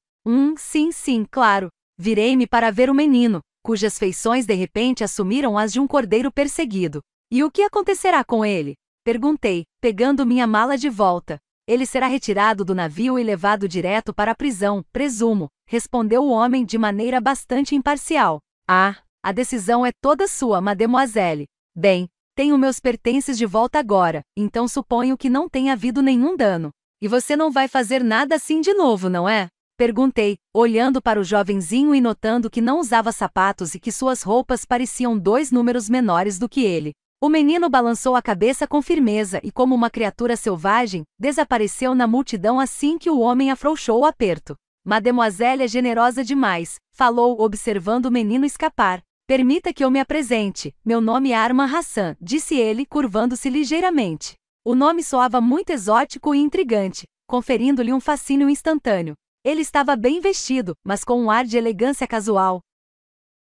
Sim, claro. Virei-me para ver o menino, cujas feições de repente assumiram as de um cordeiro perseguido. E o que acontecerá com ele? Perguntei, pegando minha mala de volta. Ele será retirado do navio e levado direto para a prisão, presumo, respondeu o homem de maneira bastante imparcial. Ah, a decisão é toda sua, mademoiselle. Bem, tenho meus pertences de volta agora, então suponho que não tenha havido nenhum dano. E você não vai fazer nada assim de novo, não é? Perguntei, olhando para o jovenzinho e notando que não usava sapatos e que suas roupas pareciam 2 números menores do que ele. O menino balançou a cabeça com firmeza e, como uma criatura selvagem, desapareceu na multidão assim que o homem afrouxou o aperto. Mademoiselle é generosa demais, falou, observando o menino escapar. Permita que eu me apresente, meu nome é Arman Hassan, disse ele, curvando-se ligeiramente. O nome soava muito exótico e intrigante, conferindo-lhe um fascínio instantâneo. Ele estava bem vestido, mas com um ar de elegância casual.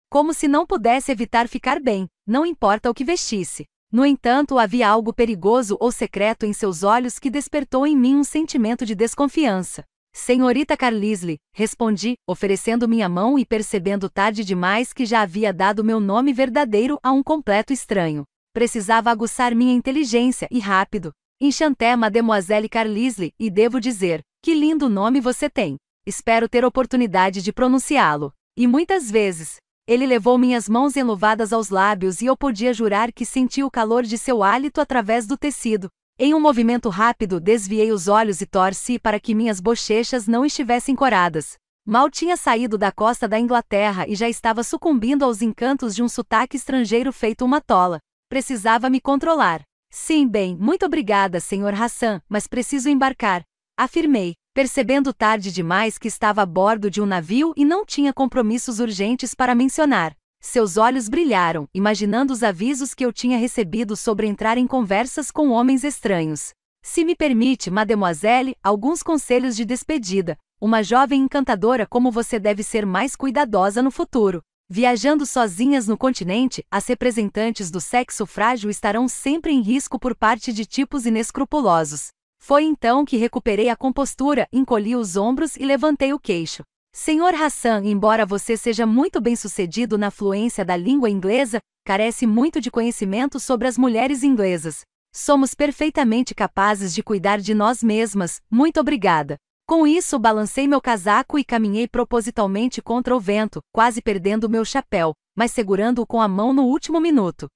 Como se não pudesse evitar ficar bem, não importa o que vestisse. No entanto, havia algo perigoso ou secreto em seus olhos que despertou em mim um sentimento de desconfiança. Senhorita Carlisle, respondi, oferecendo minha mão e percebendo tarde demais que já havia dado meu nome verdadeiro a um completo estranho. Precisava aguçar minha inteligência e rápido. Enchanté Mademoiselle Carlisle, e devo dizer, que lindo nome você tem. Espero ter oportunidade de pronunciá-lo. E muitas vezes. Ele levou minhas mãos enluvadas aos lábios e eu podia jurar que senti o calor de seu hálito através do tecido. Em um movimento rápido desviei os olhos e torci para que minhas bochechas não estivessem coradas. Mal tinha saído da costa da Inglaterra e já estava sucumbindo aos encantos de um sotaque estrangeiro feito uma tola. Precisava me controlar. Sim, bem, muito obrigada, Sr. Hassan, mas preciso embarcar. Afirmei, percebendo tarde demais que estava a bordo de um navio e não tinha compromissos urgentes para mencionar. Seus olhos brilharam, imaginando os avisos que eu tinha recebido sobre entrar em conversas com homens estranhos. Se me permite, mademoiselle, alguns conselhos de despedida. Uma jovem encantadora como você deve ser mais cuidadosa no futuro. Viajando sozinhas no continente, as representantes do sexo frágil estarão sempre em risco por parte de tipos inescrupulosos. Foi então que recuperei a compostura, encolhi os ombros e levantei o queixo. Sr. Hassan, embora você seja muito bem-sucedido na fluência da língua inglesa, carece muito de conhecimento sobre as mulheres inglesas. Somos perfeitamente capazes de cuidar de nós mesmas, muito obrigada. Com isso, balancei meu casaco e caminhei propositalmente contra o vento, quase perdendo meu chapéu, mas segurando-o com a mão no último minuto.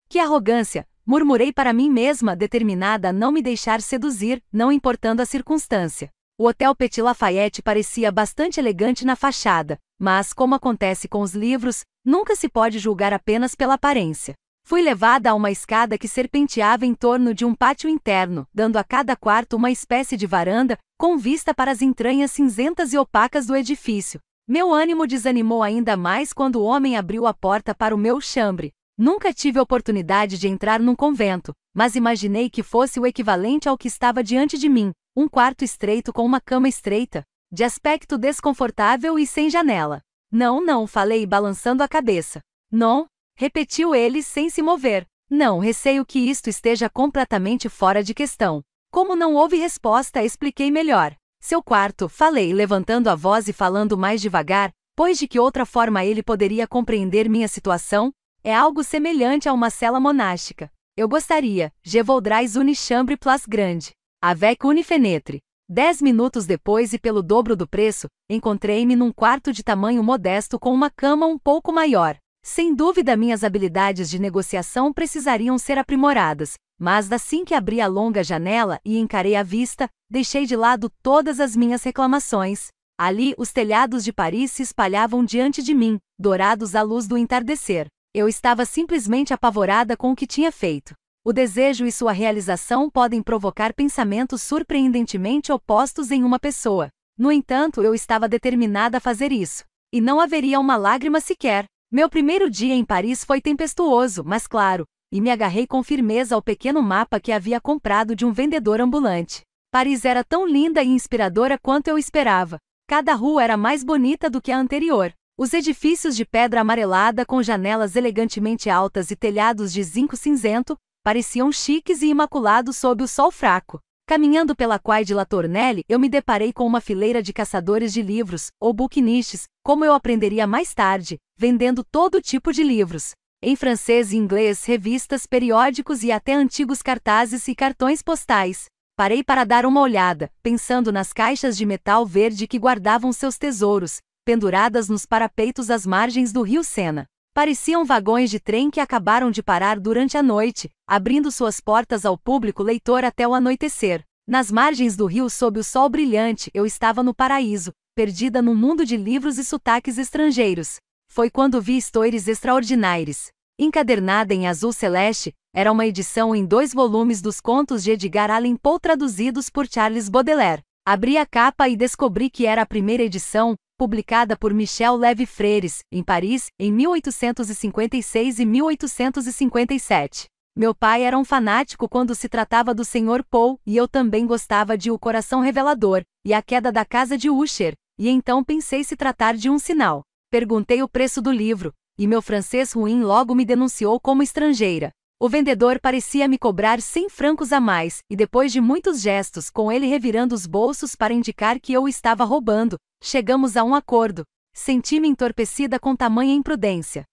Que arrogância! Murmurei para mim mesma, determinada a não me deixar seduzir, não importando a circunstância. O Hotel Petit Lafayette parecia bastante elegante na fachada, mas, como acontece com os livros, nunca se pode julgar apenas pela aparência. Fui levada a uma escada que serpenteava em torno de um pátio interno, dando a cada quarto uma espécie de varanda, com vista para as entranhas cinzentas e opacas do edifício. Meu ânimo desanimou ainda mais quando o homem abriu a porta para o meu chambre. Nunca tive oportunidade de entrar num convento, mas imaginei que fosse o equivalente ao que estava diante de mim, um quarto estreito com uma cama estreita, de aspecto desconfortável e sem janela. Não, falei balançando a cabeça. Não, repetiu ele sem se mover. Não, receio que isto esteja completamente fora de questão. Como não houve resposta, expliquei melhor. Seu quarto, falei, levantando a voz e falando mais devagar, pois de que outra forma ele poderia compreender minha situação? É algo semelhante a uma cela monástica. Eu gostaria, je voudrais une chambre plus grande. Avec une fenêtre. 10 minutos depois e pelo dobro do preço, encontrei-me num quarto de tamanho modesto com uma cama um pouco maior. Sem dúvida minhas habilidades de negociação precisariam ser aprimoradas, mas assim que abri a longa janela e encarei a vista, deixei de lado todas as minhas reclamações. Ali, os telhados de Paris se espalhavam diante de mim, dourados à luz do entardecer. Eu estava simplesmente apavorada com o que tinha feito. O desejo e sua realização podem provocar pensamentos surpreendentemente opostos em uma pessoa. No entanto, eu estava determinada a fazer isso. E não haveria uma lágrima sequer. Meu primeiro dia em Paris foi tempestuoso, mas claro, e me agarrei com firmeza ao pequeno mapa que havia comprado de um vendedor ambulante. Paris era tão linda e inspiradora quanto eu esperava. Cada rua era mais bonita do que a anterior. Os edifícios de pedra amarelada com janelas elegantemente altas e telhados de zinco cinzento, pareciam chiques e imaculados sob o sol fraco. Caminhando pela Quai de la Tournelle, eu me deparei com uma fileira de caçadores de livros, ou bouquinistes, como eu aprenderia mais tarde, vendendo todo tipo de livros. Em francês e inglês, revistas, periódicos e até antigos cartazes e cartões postais. Parei para dar uma olhada, pensando nas caixas de metal verde que guardavam seus tesouros, penduradas nos parapeitos às margens do rio Sena. Pareciam vagões de trem que acabaram de parar durante a noite, abrindo suas portas ao público leitor até o anoitecer. Nas margens do rio sob o sol brilhante, eu estava no paraíso, perdida num mundo de livros e sotaques estrangeiros. Foi quando vi Histoires Extraordinaires. Encadernada em azul celeste, era uma edição em 2 volumes dos contos de Edgar Allan Poe traduzidos por Charles Baudelaire. Abri a capa e descobri que era a primeira edição, publicada por Michel Lévi-Frères, em Paris, em 1856 e 1857. Meu pai era um fanático quando se tratava do Sr. Poe, e eu também gostava de O Coração Revelador, e A Queda da Casa de Usher, e então pensei se tratar de um sinal. Perguntei o preço do livro, e meu francês ruim logo me denunciou como estrangeira. O vendedor parecia me cobrar 100 francos a mais, e depois de muitos gestos com ele revirando os bolsos para indicar que eu o estava roubando, chegamos a um acordo. Senti-me entorpecida com tamanha imprudência.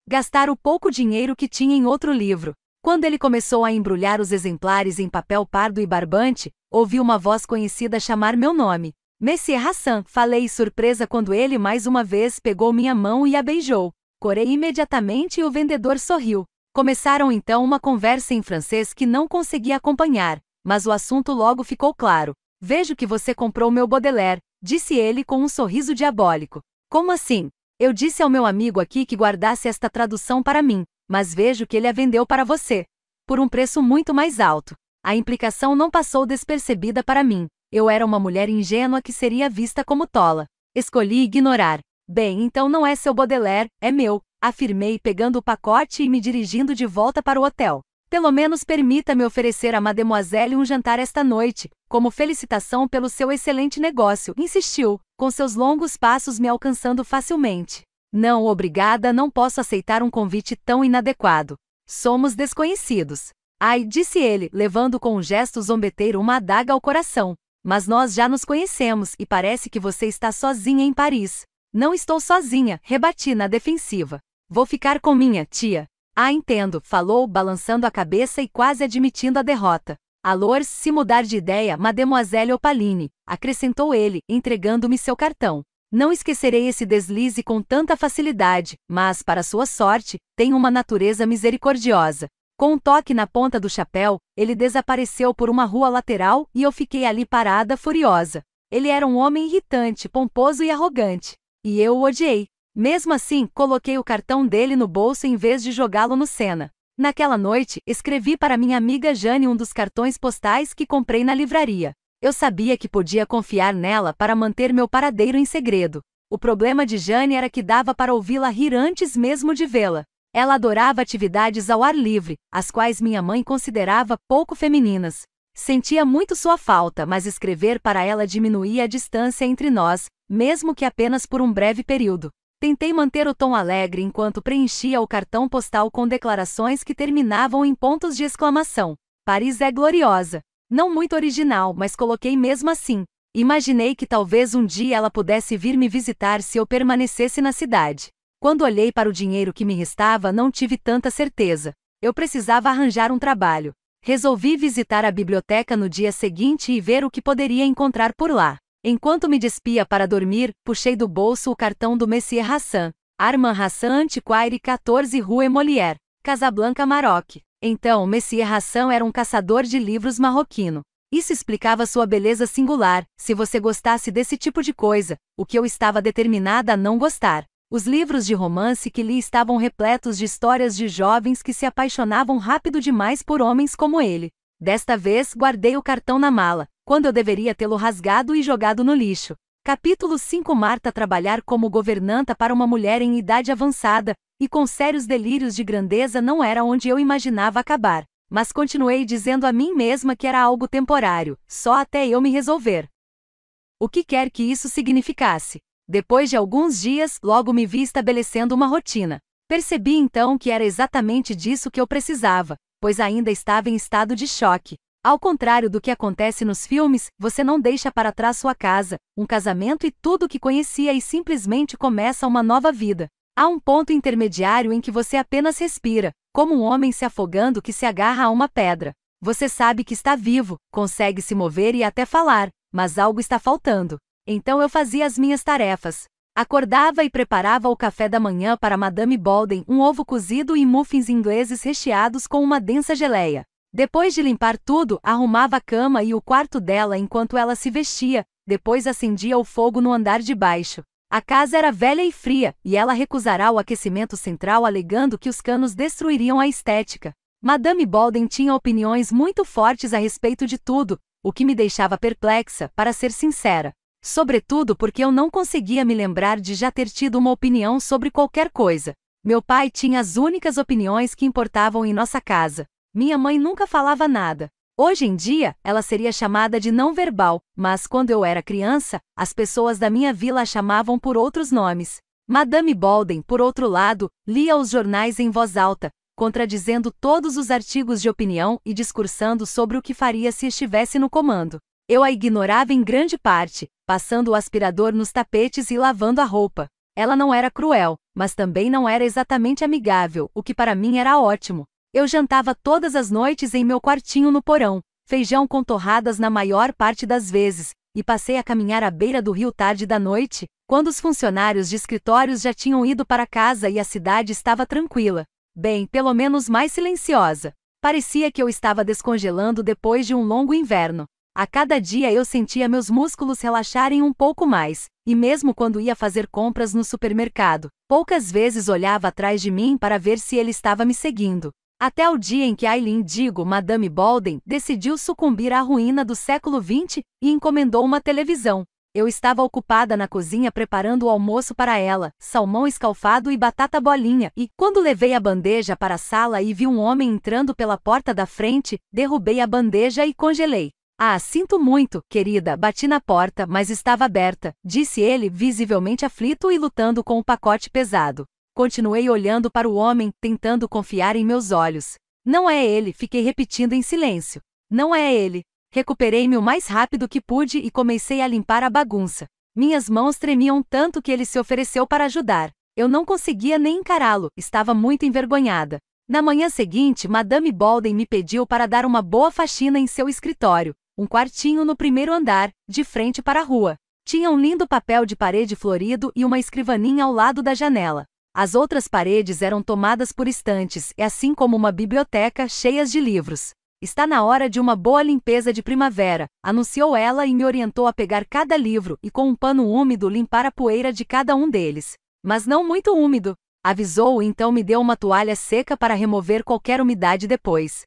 Gastar o pouco dinheiro que tinha em outro livro. Quando ele começou a embrulhar os exemplares em papel pardo e barbante, ouvi uma voz conhecida chamar meu nome. Monsieur Hassan, falei surpresa quando ele mais uma vez pegou minha mão e a beijou. Corei imediatamente e o vendedor sorriu. Começaram então uma conversa em francês que não consegui acompanhar, mas o assunto logo ficou claro. Vejo que você comprou meu Baudelaire, disse ele com um sorriso diabólico. Como assim? Eu disse ao meu amigo aqui que guardasse esta tradução para mim, mas vejo que ele a vendeu para você. Por um preço muito mais alto. A implicação não passou despercebida para mim. Eu era uma mulher ingênua que seria vista como tola. Escolhi ignorar. Bem, então não é seu Baudelaire, é meu, afirmei pegando o pacote e me dirigindo de volta para o hotel. Pelo menos permita-me oferecer a mademoiselle um jantar esta noite, como felicitação pelo seu excelente negócio, insistiu, com seus longos passos me alcançando facilmente. Não, obrigada, não posso aceitar um convite tão inadequado. Somos desconhecidos. Ai, disse ele, levando com um gesto zombeteiro uma adaga ao coração. Mas nós já nos conhecemos e parece que você está sozinha em Paris. Não estou sozinha, rebati na defensiva. Vou ficar com minha tia. Ah, entendo, falou, balançando a cabeça e quase admitindo a derrota. Alors, se mudar de ideia, mademoiselle Opaline, acrescentou ele, entregando-me seu cartão. Não esquecerei esse deslize com tanta facilidade, mas, para sua sorte, tem uma natureza misericordiosa. Com um toque na ponta do chapéu, ele desapareceu por uma rua lateral e eu fiquei ali parada furiosa. Ele era um homem irritante, pomposo e arrogante. E eu o odiei. Mesmo assim, coloquei o cartão dele no bolso em vez de jogá-lo no Sena. Naquela noite, escrevi para minha amiga Jane um dos cartões postais que comprei na livraria. Eu sabia que podia confiar nela para manter meu paradeiro em segredo. O problema de Jane era que dava para ouvi-la rir antes mesmo de vê-la. Ela adorava atividades ao ar livre, as quais minha mãe considerava pouco femininas. Sentia muito sua falta, mas escrever para ela diminuía a distância entre nós, mesmo que apenas por um breve período. Tentei manter o tom alegre enquanto preenchia o cartão postal com declarações que terminavam em pontos de exclamação. Paris é gloriosa. Não muito original, mas coloquei mesmo assim. Imaginei que talvez um dia ela pudesse vir me visitar se eu permanecesse na cidade. Quando olhei para o dinheiro que me restava, não tive tanta certeza. Eu precisava arranjar um trabalho. Resolvi visitar a biblioteca no dia seguinte e ver o que poderia encontrar por lá. Enquanto me despia para dormir, puxei do bolso o cartão do Monsieur Hassan. Armand Hassan Antiquaire 14 Rue Molière, Casablanca, Maroc. Então, Monsieur Hassan era um caçador de livros marroquino. Isso explicava sua beleza singular, se você gostasse desse tipo de coisa, o que eu estava determinada a não gostar. Os livros de romance que li estavam repletos de histórias de jovens que se apaixonavam rápido demais por homens como ele. Desta vez, guardei o cartão na mala, quando eu deveria tê-lo rasgado e jogado no lixo. Capítulo 5. Marta trabalhar como governanta para uma mulher em idade avançada, e com sérios delírios de grandeza não era onde eu imaginava acabar. Mas continuei dizendo a mim mesma que era algo temporário, só até eu me resolver. O que quer que isso significasse. Depois de alguns dias, logo me vi estabelecendo uma rotina. Percebi então que era exatamente disso que eu precisava, pois ainda estava em estado de choque. Ao contrário do que acontece nos filmes, você não deixa para trás sua casa, um casamento e tudo o que conhecia e simplesmente começa uma nova vida. Há um ponto intermediário em que você apenas respira, como um homem se afogando que se agarra a uma pedra. Você sabe que está vivo, consegue se mover e até falar, mas algo está faltando. Então eu fazia as minhas tarefas. Acordava e preparava o café da manhã para Madame Bolden, um ovo cozido e muffins ingleses recheados com uma densa geleia. Depois de limpar tudo, arrumava a cama e o quarto dela enquanto ela se vestia, depois acendia o fogo no andar de baixo. A casa era velha e fria, e ela recusará o aquecimento central alegando que os canos destruiriam a estética. Madame Bolden tinha opiniões muito fortes a respeito de tudo, o que me deixava perplexa, para ser sincera. Sobretudo porque eu não conseguia me lembrar de já ter tido uma opinião sobre qualquer coisa. Meu pai tinha as únicas opiniões que importavam em nossa casa. Minha mãe nunca falava nada. Hoje em dia, ela seria chamada de não verbal, mas quando eu era criança, as pessoas da minha vila a chamavam por outros nomes. Madame Bolden, por outro lado, lia os jornais em voz alta, contradizendo todos os artigos de opinião e discursando sobre o que faria se estivesse no comando. Eu a ignorava em grande parte, passando o aspirador nos tapetes e lavando a roupa. Ela não era cruel, mas também não era exatamente amigável, o que para mim era ótimo. Eu jantava todas as noites em meu quartinho no porão, feijão com torradas na maior parte das vezes, e passei a caminhar à beira do rio tarde da noite, quando os funcionários de escritórios já tinham ido para casa e a cidade estava tranquila. Bem, pelo menos mais silenciosa. Parecia que eu estava descongelando depois de um longo inverno. A cada dia eu sentia meus músculos relaxarem um pouco mais, e mesmo quando ia fazer compras no supermercado, poucas vezes olhava atrás de mim para ver se ele estava me seguindo. Até o dia em que Eileen, Madame Bolden, decidiu sucumbir à ruína do século XX e encomendou uma televisão. Eu estava ocupada na cozinha preparando o almoço para ela, salmão escalfado e batata bolinha, e, quando levei a bandeja para a sala e vi um homem entrando pela porta da frente, derrubei a bandeja e congelei. Ah, sinto muito, querida, bati na porta, mas estava aberta, disse ele, visivelmente aflito e lutando com o pacote pesado. Continuei olhando para o homem, tentando confiar em meus olhos. Não é ele, fiquei repetindo em silêncio. Não é ele. Recuperei-me o mais rápido que pude e comecei a limpar a bagunça. Minhas mãos tremiam tanto que ele se ofereceu para ajudar. Eu não conseguia nem encará-lo, estava muito envergonhada. Na manhã seguinte, Madame Bolden me pediu para dar uma boa faxina em seu escritório, um quartinho no primeiro andar, de frente para a rua. Tinha um lindo papel de parede florido e uma escrivaninha ao lado da janela. As outras paredes eram tomadas por estantes, e assim como uma biblioteca cheias de livros. Está na hora de uma boa limpeza de primavera, anunciou ela e me orientou a pegar cada livro e com um pano úmido limpar a poeira de cada um deles. Mas não muito úmido, avisou e então me deu uma toalha seca para remover qualquer umidade depois.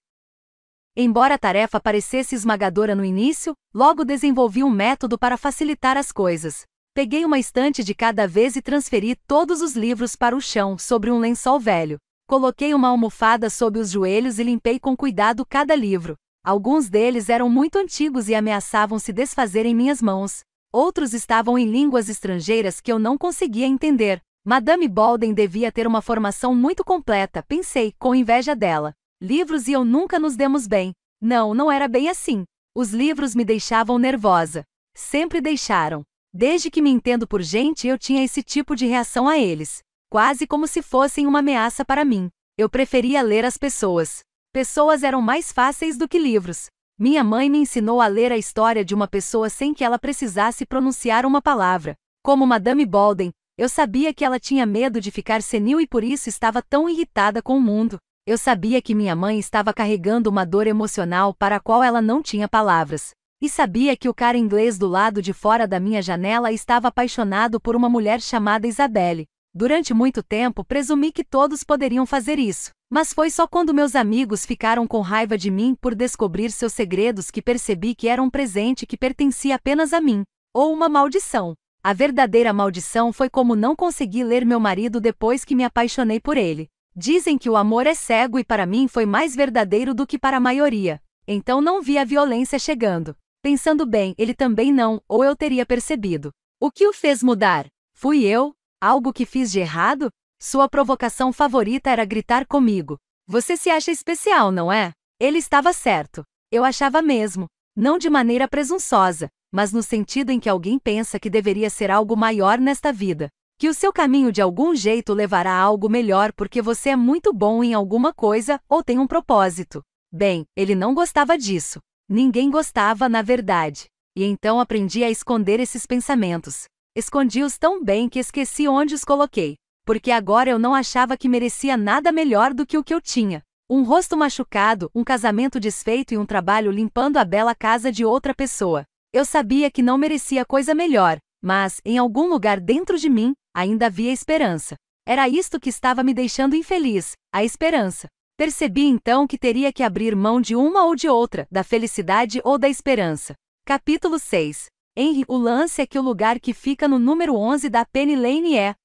Embora a tarefa parecesse esmagadora no início, logo desenvolvi um método para facilitar as coisas. Peguei uma estante de cada vez e transferi todos os livros para o chão, sobre um lençol velho. Coloquei uma almofada sob os joelhos e limpei com cuidado cada livro. Alguns deles eram muito antigos e ameaçavam se desfazer em minhas mãos. Outros estavam em línguas estrangeiras que eu não conseguia entender. Madame Bolden devia ter uma formação muito completa, pensei, com inveja dela. Livros e eu nunca nos demos bem. Não era bem assim. Os livros me deixavam nervosa. Sempre deixaram. Desde que me entendo por gente, eu tinha esse tipo de reação a eles. Quase como se fossem uma ameaça para mim. Eu preferia ler as pessoas. Pessoas eram mais fáceis do que livros. Minha mãe me ensinou a ler a história de uma pessoa sem que ela precisasse pronunciar uma palavra. Como Madame Bolden, eu sabia que ela tinha medo de ficar senil e por isso estava tão irritada com o mundo. Eu sabia que minha mãe estava carregando uma dor emocional para a qual ela não tinha palavras. E sabia que o cara inglês do lado de fora da minha janela estava apaixonado por uma mulher chamada Isabelle. Durante muito tempo presumi que todos poderiam fazer isso, mas foi só quando meus amigos ficaram com raiva de mim por descobrir seus segredos que percebi que era um presente que pertencia apenas a mim, ou uma maldição. A verdadeira maldição foi como não consegui ler meu marido depois que me apaixonei por ele. Dizem que o amor é cego e para mim foi mais verdadeiro do que para a maioria. Então não vi a violência chegando. Pensando bem, ele também não, ou eu teria percebido. O que o fez mudar? Fui eu? Algo que fiz de errado? Sua provocação favorita era gritar comigo. Você se acha especial, não é? Ele estava certo. Eu achava mesmo. Não de maneira presunçosa, mas no sentido em que alguém pensa que deveria ser algo maior nesta vida. Que o seu caminho de algum jeito levará a algo melhor porque você é muito bom em alguma coisa ou tem um propósito. Bem, ele não gostava disso. Ninguém gostava, na verdade. E então aprendi a esconder esses pensamentos. Escondi-os tão bem que esqueci onde os coloquei. Porque agora eu não achava que merecia nada melhor do que o que eu tinha. Um rosto machucado, um casamento desfeito e um trabalho limpando a bela casa de outra pessoa. Eu sabia que não merecia coisa melhor, mas, em algum lugar dentro de mim, ainda havia esperança. Era isto que estava me deixando infeliz, a esperança. Percebi então que teria que abrir mão de uma ou de outra, da felicidade ou da esperança. Capítulo 6. Henry, o lance é que o lugar que fica no número 11 da Penny Lane é,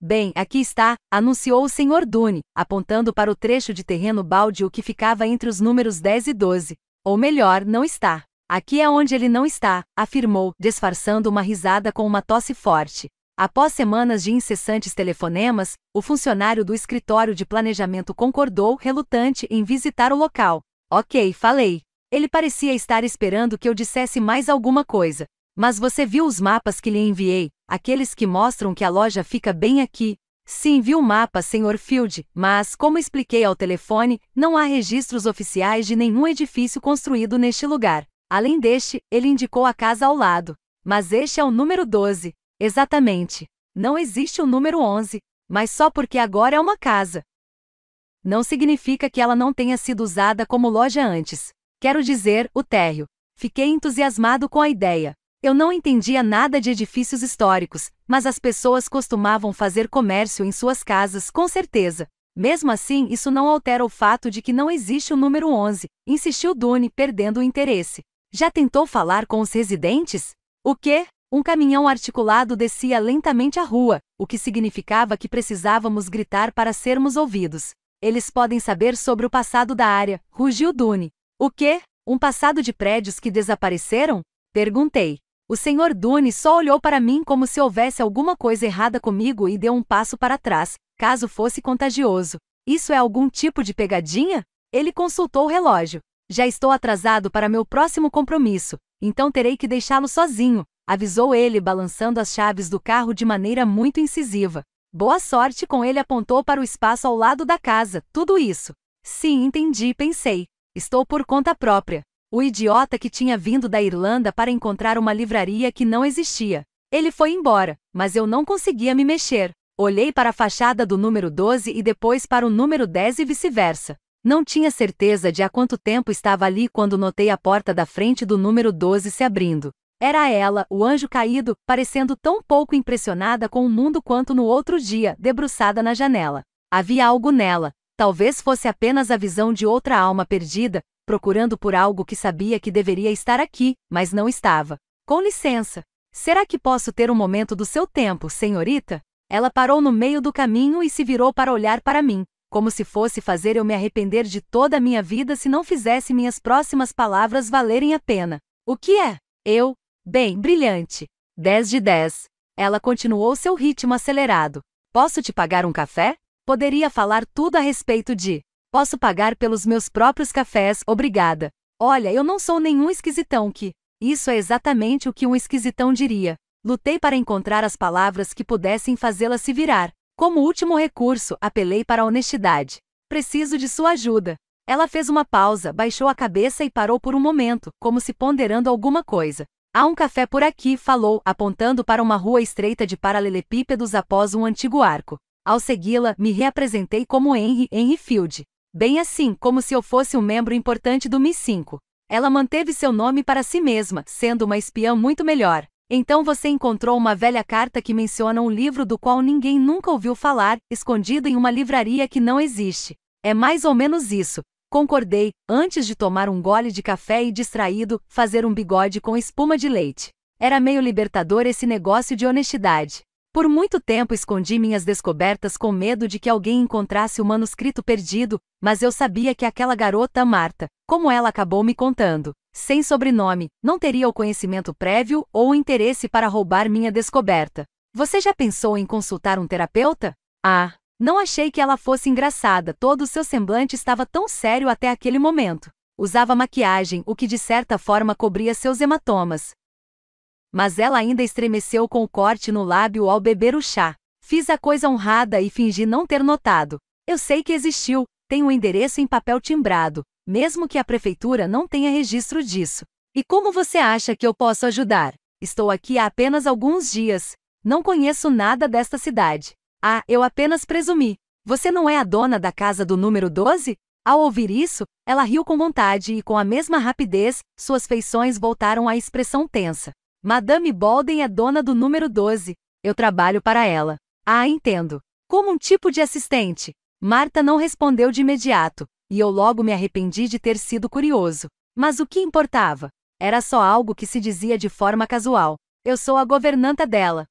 Bem, aqui está, anunciou o Sr. Dunne, apontando para o trecho de terreno baldio que ficava entre os números 10 e 12. Ou melhor, não está. Aqui é onde ele não está, afirmou, disfarçando uma risada com uma tosse forte. Após semanas de incessantes telefonemas, o funcionário do escritório de planejamento concordou, relutante em visitar o local. Ok, falei. Ele parecia estar esperando que eu dissesse mais alguma coisa. Mas você viu os mapas que lhe enviei, aqueles que mostram que a loja fica bem aqui? Sim, vi o mapa, Sr. Field, mas, como expliquei ao telefone, não há registros oficiais de nenhum edifício construído neste lugar. Além deste, ele indicou a casa ao lado. Mas este é o número 12. Exatamente. Não existe o número 11, mas só porque agora é uma casa. Não significa que ela não tenha sido usada como loja antes. Quero dizer, o térreo. Fiquei entusiasmado com a ideia. Eu não entendia nada de edifícios históricos, mas as pessoas costumavam fazer comércio em suas casas, com certeza. Mesmo assim, isso não altera o fato de que não existe o número 11, insistiu Dunne, perdendo o interesse. Já tentou falar com os residentes? O quê? Um caminhão articulado descia lentamente a rua, o que significava que precisávamos gritar para sermos ouvidos. Eles podem saber sobre o passado da área, rugiu Dunne. O quê? Um passado de prédios que desapareceram? Perguntei. O Sr. Dunne só olhou para mim como se houvesse alguma coisa errada comigo e deu um passo para trás, caso fosse contagioso. Isso é algum tipo de pegadinha? Ele consultou o relógio. Já estou atrasado para meu próximo compromisso, então terei que deixá-lo sozinho, avisou ele balançando as chaves do carro de maneira muito incisiva. Boa sorte com ele apontou para o espaço ao lado da casa, tudo isso. Sim, entendi, pensei. Estou por conta própria. O idiota que tinha vindo da Irlanda para encontrar uma livraria que não existia. Ele foi embora, mas eu não conseguia me mexer. Olhei para a fachada do número 12 e depois para o número 10 e vice-versa. Não tinha certeza de há quanto tempo estava ali quando notei a porta da frente do número 12 se abrindo. Era ela, o anjo caído, parecendo tão pouco impressionada com o mundo quanto no outro dia, debruçada na janela. Havia algo nela. Talvez fosse apenas a visão de outra alma perdida, procurando por algo que sabia que deveria estar aqui, mas não estava. Com licença. Será que posso ter um momento do seu tempo, senhorita? Ela parou no meio do caminho e se virou para olhar para mim, como se fosse fazer eu me arrepender de toda a minha vida se não fizesse minhas próximas palavras valerem a pena. O que é? Eu? Bem, brilhante. 10 de 10. Ela continuou seu ritmo acelerado. Posso te pagar um café? Poderia falar tudo a respeito de... Posso pagar pelos meus próprios cafés, obrigada. Olha, eu não sou nenhum esquisitão que... Isso é exatamente o que um esquisitão diria. Lutei para encontrar as palavras que pudessem fazê-la se virar. Como último recurso, apelei para a honestidade. Preciso de sua ajuda. Ela fez uma pausa, baixou a cabeça e parou por um momento, como se ponderando alguma coisa. Há um café por aqui, falou, apontando para uma rua estreita de paralelepípedos após um antigo arco. Ao segui-la, me reapresentei como Henry Field. Bem assim, como se eu fosse um membro importante do Mi-5. Ela manteve seu nome para si mesma, sendo uma espiã muito melhor. Então você encontrou uma velha carta que menciona um livro do qual ninguém nunca ouviu falar, escondido em uma livraria que não existe. É mais ou menos isso. Concordei, antes de tomar um gole de café e distraído, fazer um bigode com espuma de leite. Era meio libertador esse negócio de honestidade. Por muito tempo escondi minhas descobertas com medo de que alguém encontrasse o manuscrito perdido, mas eu sabia que aquela garota Marta, como ela acabou me contando, sem sobrenome, não teria o conhecimento prévio ou o interesse para roubar minha descoberta. Você já pensou em consultar um terapeuta? Ah, não achei que ela fosse engraçada, todo o seu semblante estava tão sério até aquele momento. Usava maquiagem, o que de certa forma cobria seus hematomas. Mas ela ainda estremeceu com o corte no lábio ao beber o chá. Fiz a coisa honrada e fingi não ter notado. Eu sei que existiu, tem um endereço em papel timbrado, mesmo que a prefeitura não tenha registro disso. E como você acha que eu posso ajudar? Estou aqui há apenas alguns dias. Não conheço nada desta cidade. Ah, eu apenas presumi. Você não é a dona da casa do número 12? Ao ouvir isso, ela riu com vontade e com a mesma rapidez, suas feições voltaram à expressão tensa. Madame Bolden é dona do número 12. Eu trabalho para ela. Ah, entendo. Como um tipo de assistente. Marta não respondeu de imediato, e eu logo me arrependi de ter sido curioso. Mas o que importava? Era só algo que se dizia de forma casual. Eu sou a governanta dela.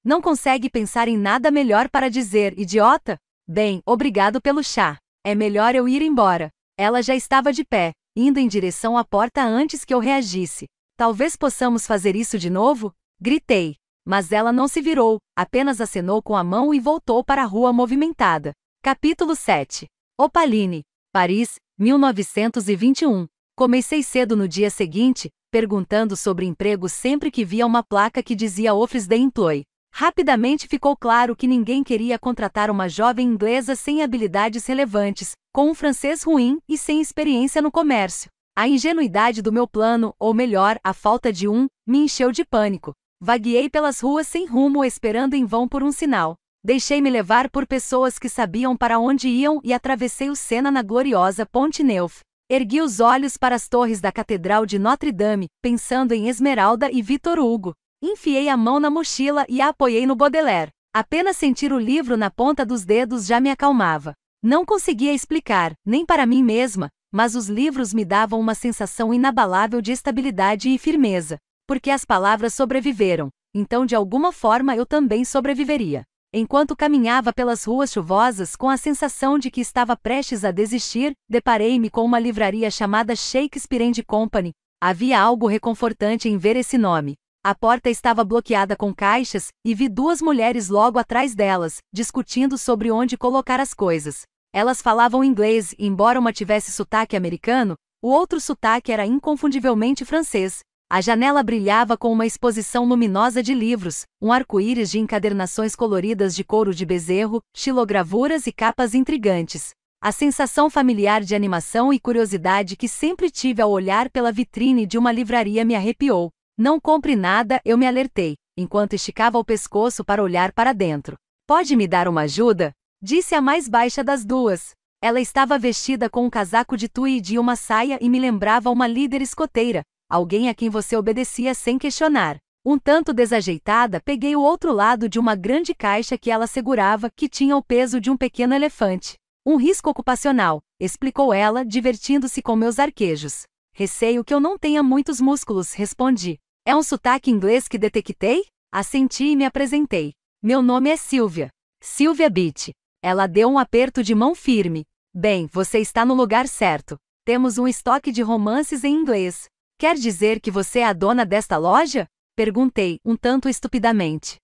Não consegue pensar em nada melhor para dizer, idiota? Bem, obrigado pelo chá. É melhor eu ir embora. Ela já estava de pé, indo em direção à porta antes que eu reagisse. Talvez possamos fazer isso de novo? Gritei. Mas ela não se virou, apenas acenou com a mão e voltou para a rua movimentada. Capítulo 7. Opaline, Paris, 1921. Comecei cedo no dia seguinte, perguntando sobre emprego sempre que via uma placa que dizia Offers de Employ. Rapidamente ficou claro que ninguém queria contratar uma jovem inglesa sem habilidades relevantes, com um francês ruim e sem experiência no comércio. A ingenuidade do meu plano, ou melhor, a falta de um, me encheu de pânico. Vagueei pelas ruas sem rumo, esperando em vão por um sinal. Deixei-me levar por pessoas que sabiam para onde iam e atravessei o Sena na gloriosa Ponte Neuf. Ergui os olhos para as torres da Catedral de Notre-Dame, pensando em Esmeralda e Victor Hugo. Enfiei a mão na mochila e a apoiei no Baudelaire. Apenas sentir o livro na ponta dos dedos já me acalmava. Não conseguia explicar, nem para mim mesma, mas os livros me davam uma sensação inabalável de estabilidade e firmeza. Porque as palavras sobreviveram, então de alguma forma eu também sobreviveria. Enquanto caminhava pelas ruas chuvosas com a sensação de que estava prestes a desistir, deparei-me com uma livraria chamada Shakespeare & Company. Havia algo reconfortante em ver esse nome. A porta estava bloqueada com caixas, e vi duas mulheres logo atrás delas, discutindo sobre onde colocar as coisas. Elas falavam inglês e, embora uma tivesse sotaque americano, o outro sotaque era inconfundivelmente francês. A janela brilhava com uma exposição luminosa de livros, um arco-íris de encadernações coloridas de couro de bezerro, xilogravuras e capas intrigantes. A sensação familiar de animação e curiosidade que sempre tive ao olhar pela vitrine de uma livraria me arrepiou. Não compre nada, eu me alertei, enquanto esticava o pescoço para olhar para dentro. Pode me dar uma ajuda? Disse a mais baixa das duas. Ela estava vestida com um casaco de tweed e uma saia e me lembrava uma líder escoteira, alguém a quem você obedecia sem questionar. Um tanto desajeitada, peguei o outro lado de uma grande caixa que ela segurava, que tinha o peso de um pequeno elefante. Um risco ocupacional, explicou ela, divertindo-se com meus arquejos. Receio que eu não tenha muitos músculos, respondi. É um sotaque inglês que detectei? Assenti e me apresentei. Meu nome é Sylvia. Sylvia Beach. Ela deu um aperto de mão firme. Bem, você está no lugar certo. Temos um estoque de romances em inglês. Quer dizer que você é a dona desta loja? Perguntei, um tanto estupidamente.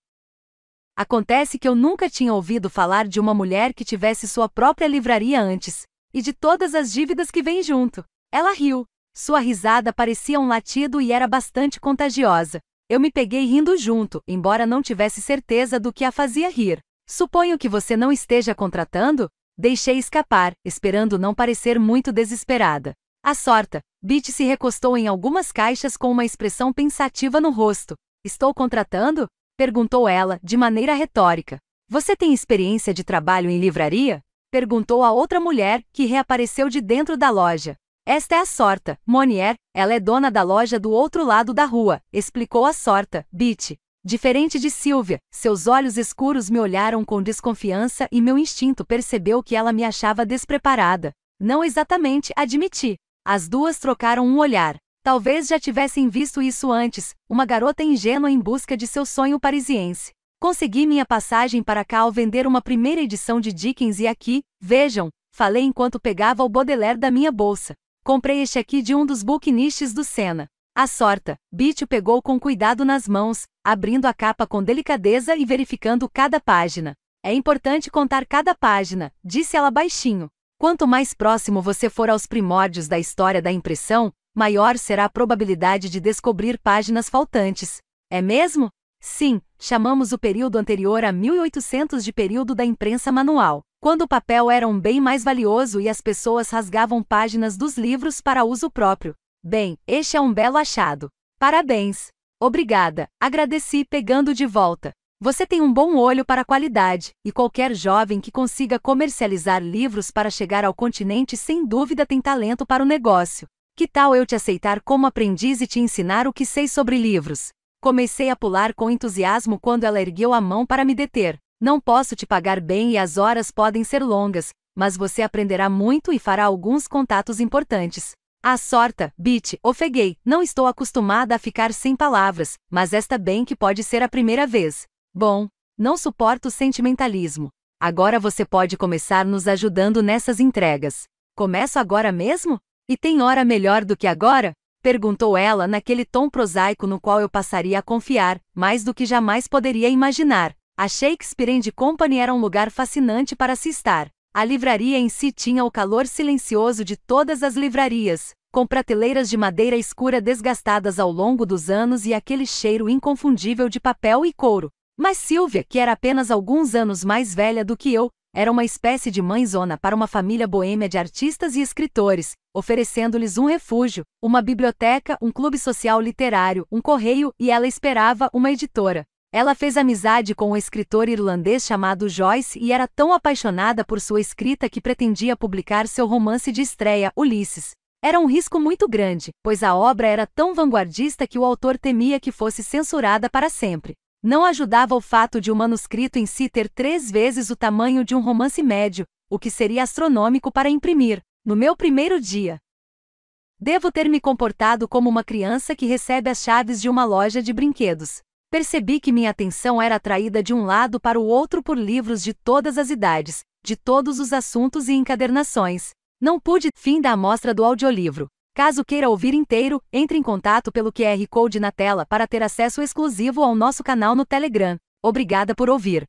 Acontece que eu nunca tinha ouvido falar de uma mulher que tivesse sua própria livraria antes, e de todas as dívidas que vêm junto. Ela riu. Sua risada parecia um latido e era bastante contagiosa. Eu me peguei rindo junto, embora não tivesse certeza do que a fazia rir. Suponho que você não esteja contratando? Deixei escapar, esperando não parecer muito desesperada. A sorta, Beach se recostou em algumas caixas com uma expressão pensativa no rosto. Estou contratando? Perguntou ela, de maneira retórica. Você tem experiência de trabalho em livraria? Perguntou a outra mulher, que reapareceu de dentro da loja. Esta é a Sorta, Monier, ela é dona da loja do outro lado da rua, explicou a Sorta, Beach. Diferente de Sylvia, seus olhos escuros me olharam com desconfiança e meu instinto percebeu que ela me achava despreparada. Não exatamente, admiti. As duas trocaram um olhar. Talvez já tivessem visto isso antes, uma garota ingênua em busca de seu sonho parisiense. Consegui minha passagem para cá ao vender uma primeira edição de Dickens e aqui, vejam, falei enquanto pegava o Baudelaire da minha bolsa. Comprei este aqui de um dos bouquinistes do Sena. A Sorta, Beach o pegou com cuidado nas mãos, abrindo a capa com delicadeza e verificando cada página. É importante contar cada página, disse ela baixinho. Quanto mais próximo você for aos primórdios da história da impressão, maior será a probabilidade de descobrir páginas faltantes. É mesmo? Sim, chamamos o período anterior a 1800 de período da imprensa manual, quando o papel era um bem mais valioso e as pessoas rasgavam páginas dos livros para uso próprio. Bem, este é um belo achado. Parabéns. Obrigada, agradeci pegando de volta. Você tem um bom olho para a qualidade, e qualquer jovem que consiga comercializar livros para chegar ao continente sem dúvida tem talento para o negócio. Que tal eu te aceitar como aprendiz e te ensinar o que sei sobre livros? Comecei a pular com entusiasmo quando ela ergueu a mão para me deter. Não posso te pagar bem e as horas podem ser longas, mas você aprenderá muito e fará alguns contatos importantes. A Sorta, Beach, ofeguei, não estou acostumada a ficar sem palavras, mas esta bem que pode ser a primeira vez. Bom, não suporto sentimentalismo. Agora você pode começar nos ajudando nessas entregas. Começo agora mesmo? E tem hora melhor do que agora? Perguntou ela naquele tom prosaico no qual eu passaria a confiar, mais do que jamais poderia imaginar. A Shakespeare and Company era um lugar fascinante para se estar. A livraria em si tinha o calor silencioso de todas as livrarias, com prateleiras de madeira escura desgastadas ao longo dos anos e aquele cheiro inconfundível de papel e couro. Mas Sylvia, que era apenas alguns anos mais velha do que eu, era uma espécie de mãezona para uma família boêmia de artistas e escritores, oferecendo-lhes um refúgio, uma biblioteca, um clube social literário, um correio e ela esperava uma editora. Ela fez amizade com um escritor irlandês chamado Joyce e era tão apaixonada por sua escrita que pretendia publicar seu romance de estreia, Ulisses. Era um risco muito grande, pois a obra era tão vanguardista que o autor temia que fosse censurada para sempre. Não ajudava o fato de o manuscrito em si ter 3 vezes o tamanho de um romance médio, o que seria astronômico para imprimir, no meu primeiro dia. Devo ter me comportado como uma criança que recebe as chaves de uma loja de brinquedos. Percebi que minha atenção era atraída de um lado para o outro por livros de todas as idades, de todos os assuntos e encadernações. Não pude. Fim da amostra do audiolivro. Caso queira ouvir inteiro, entre em contato pelo QR Code na tela para ter acesso exclusivo ao nosso canal no Telegram. Obrigada por ouvir.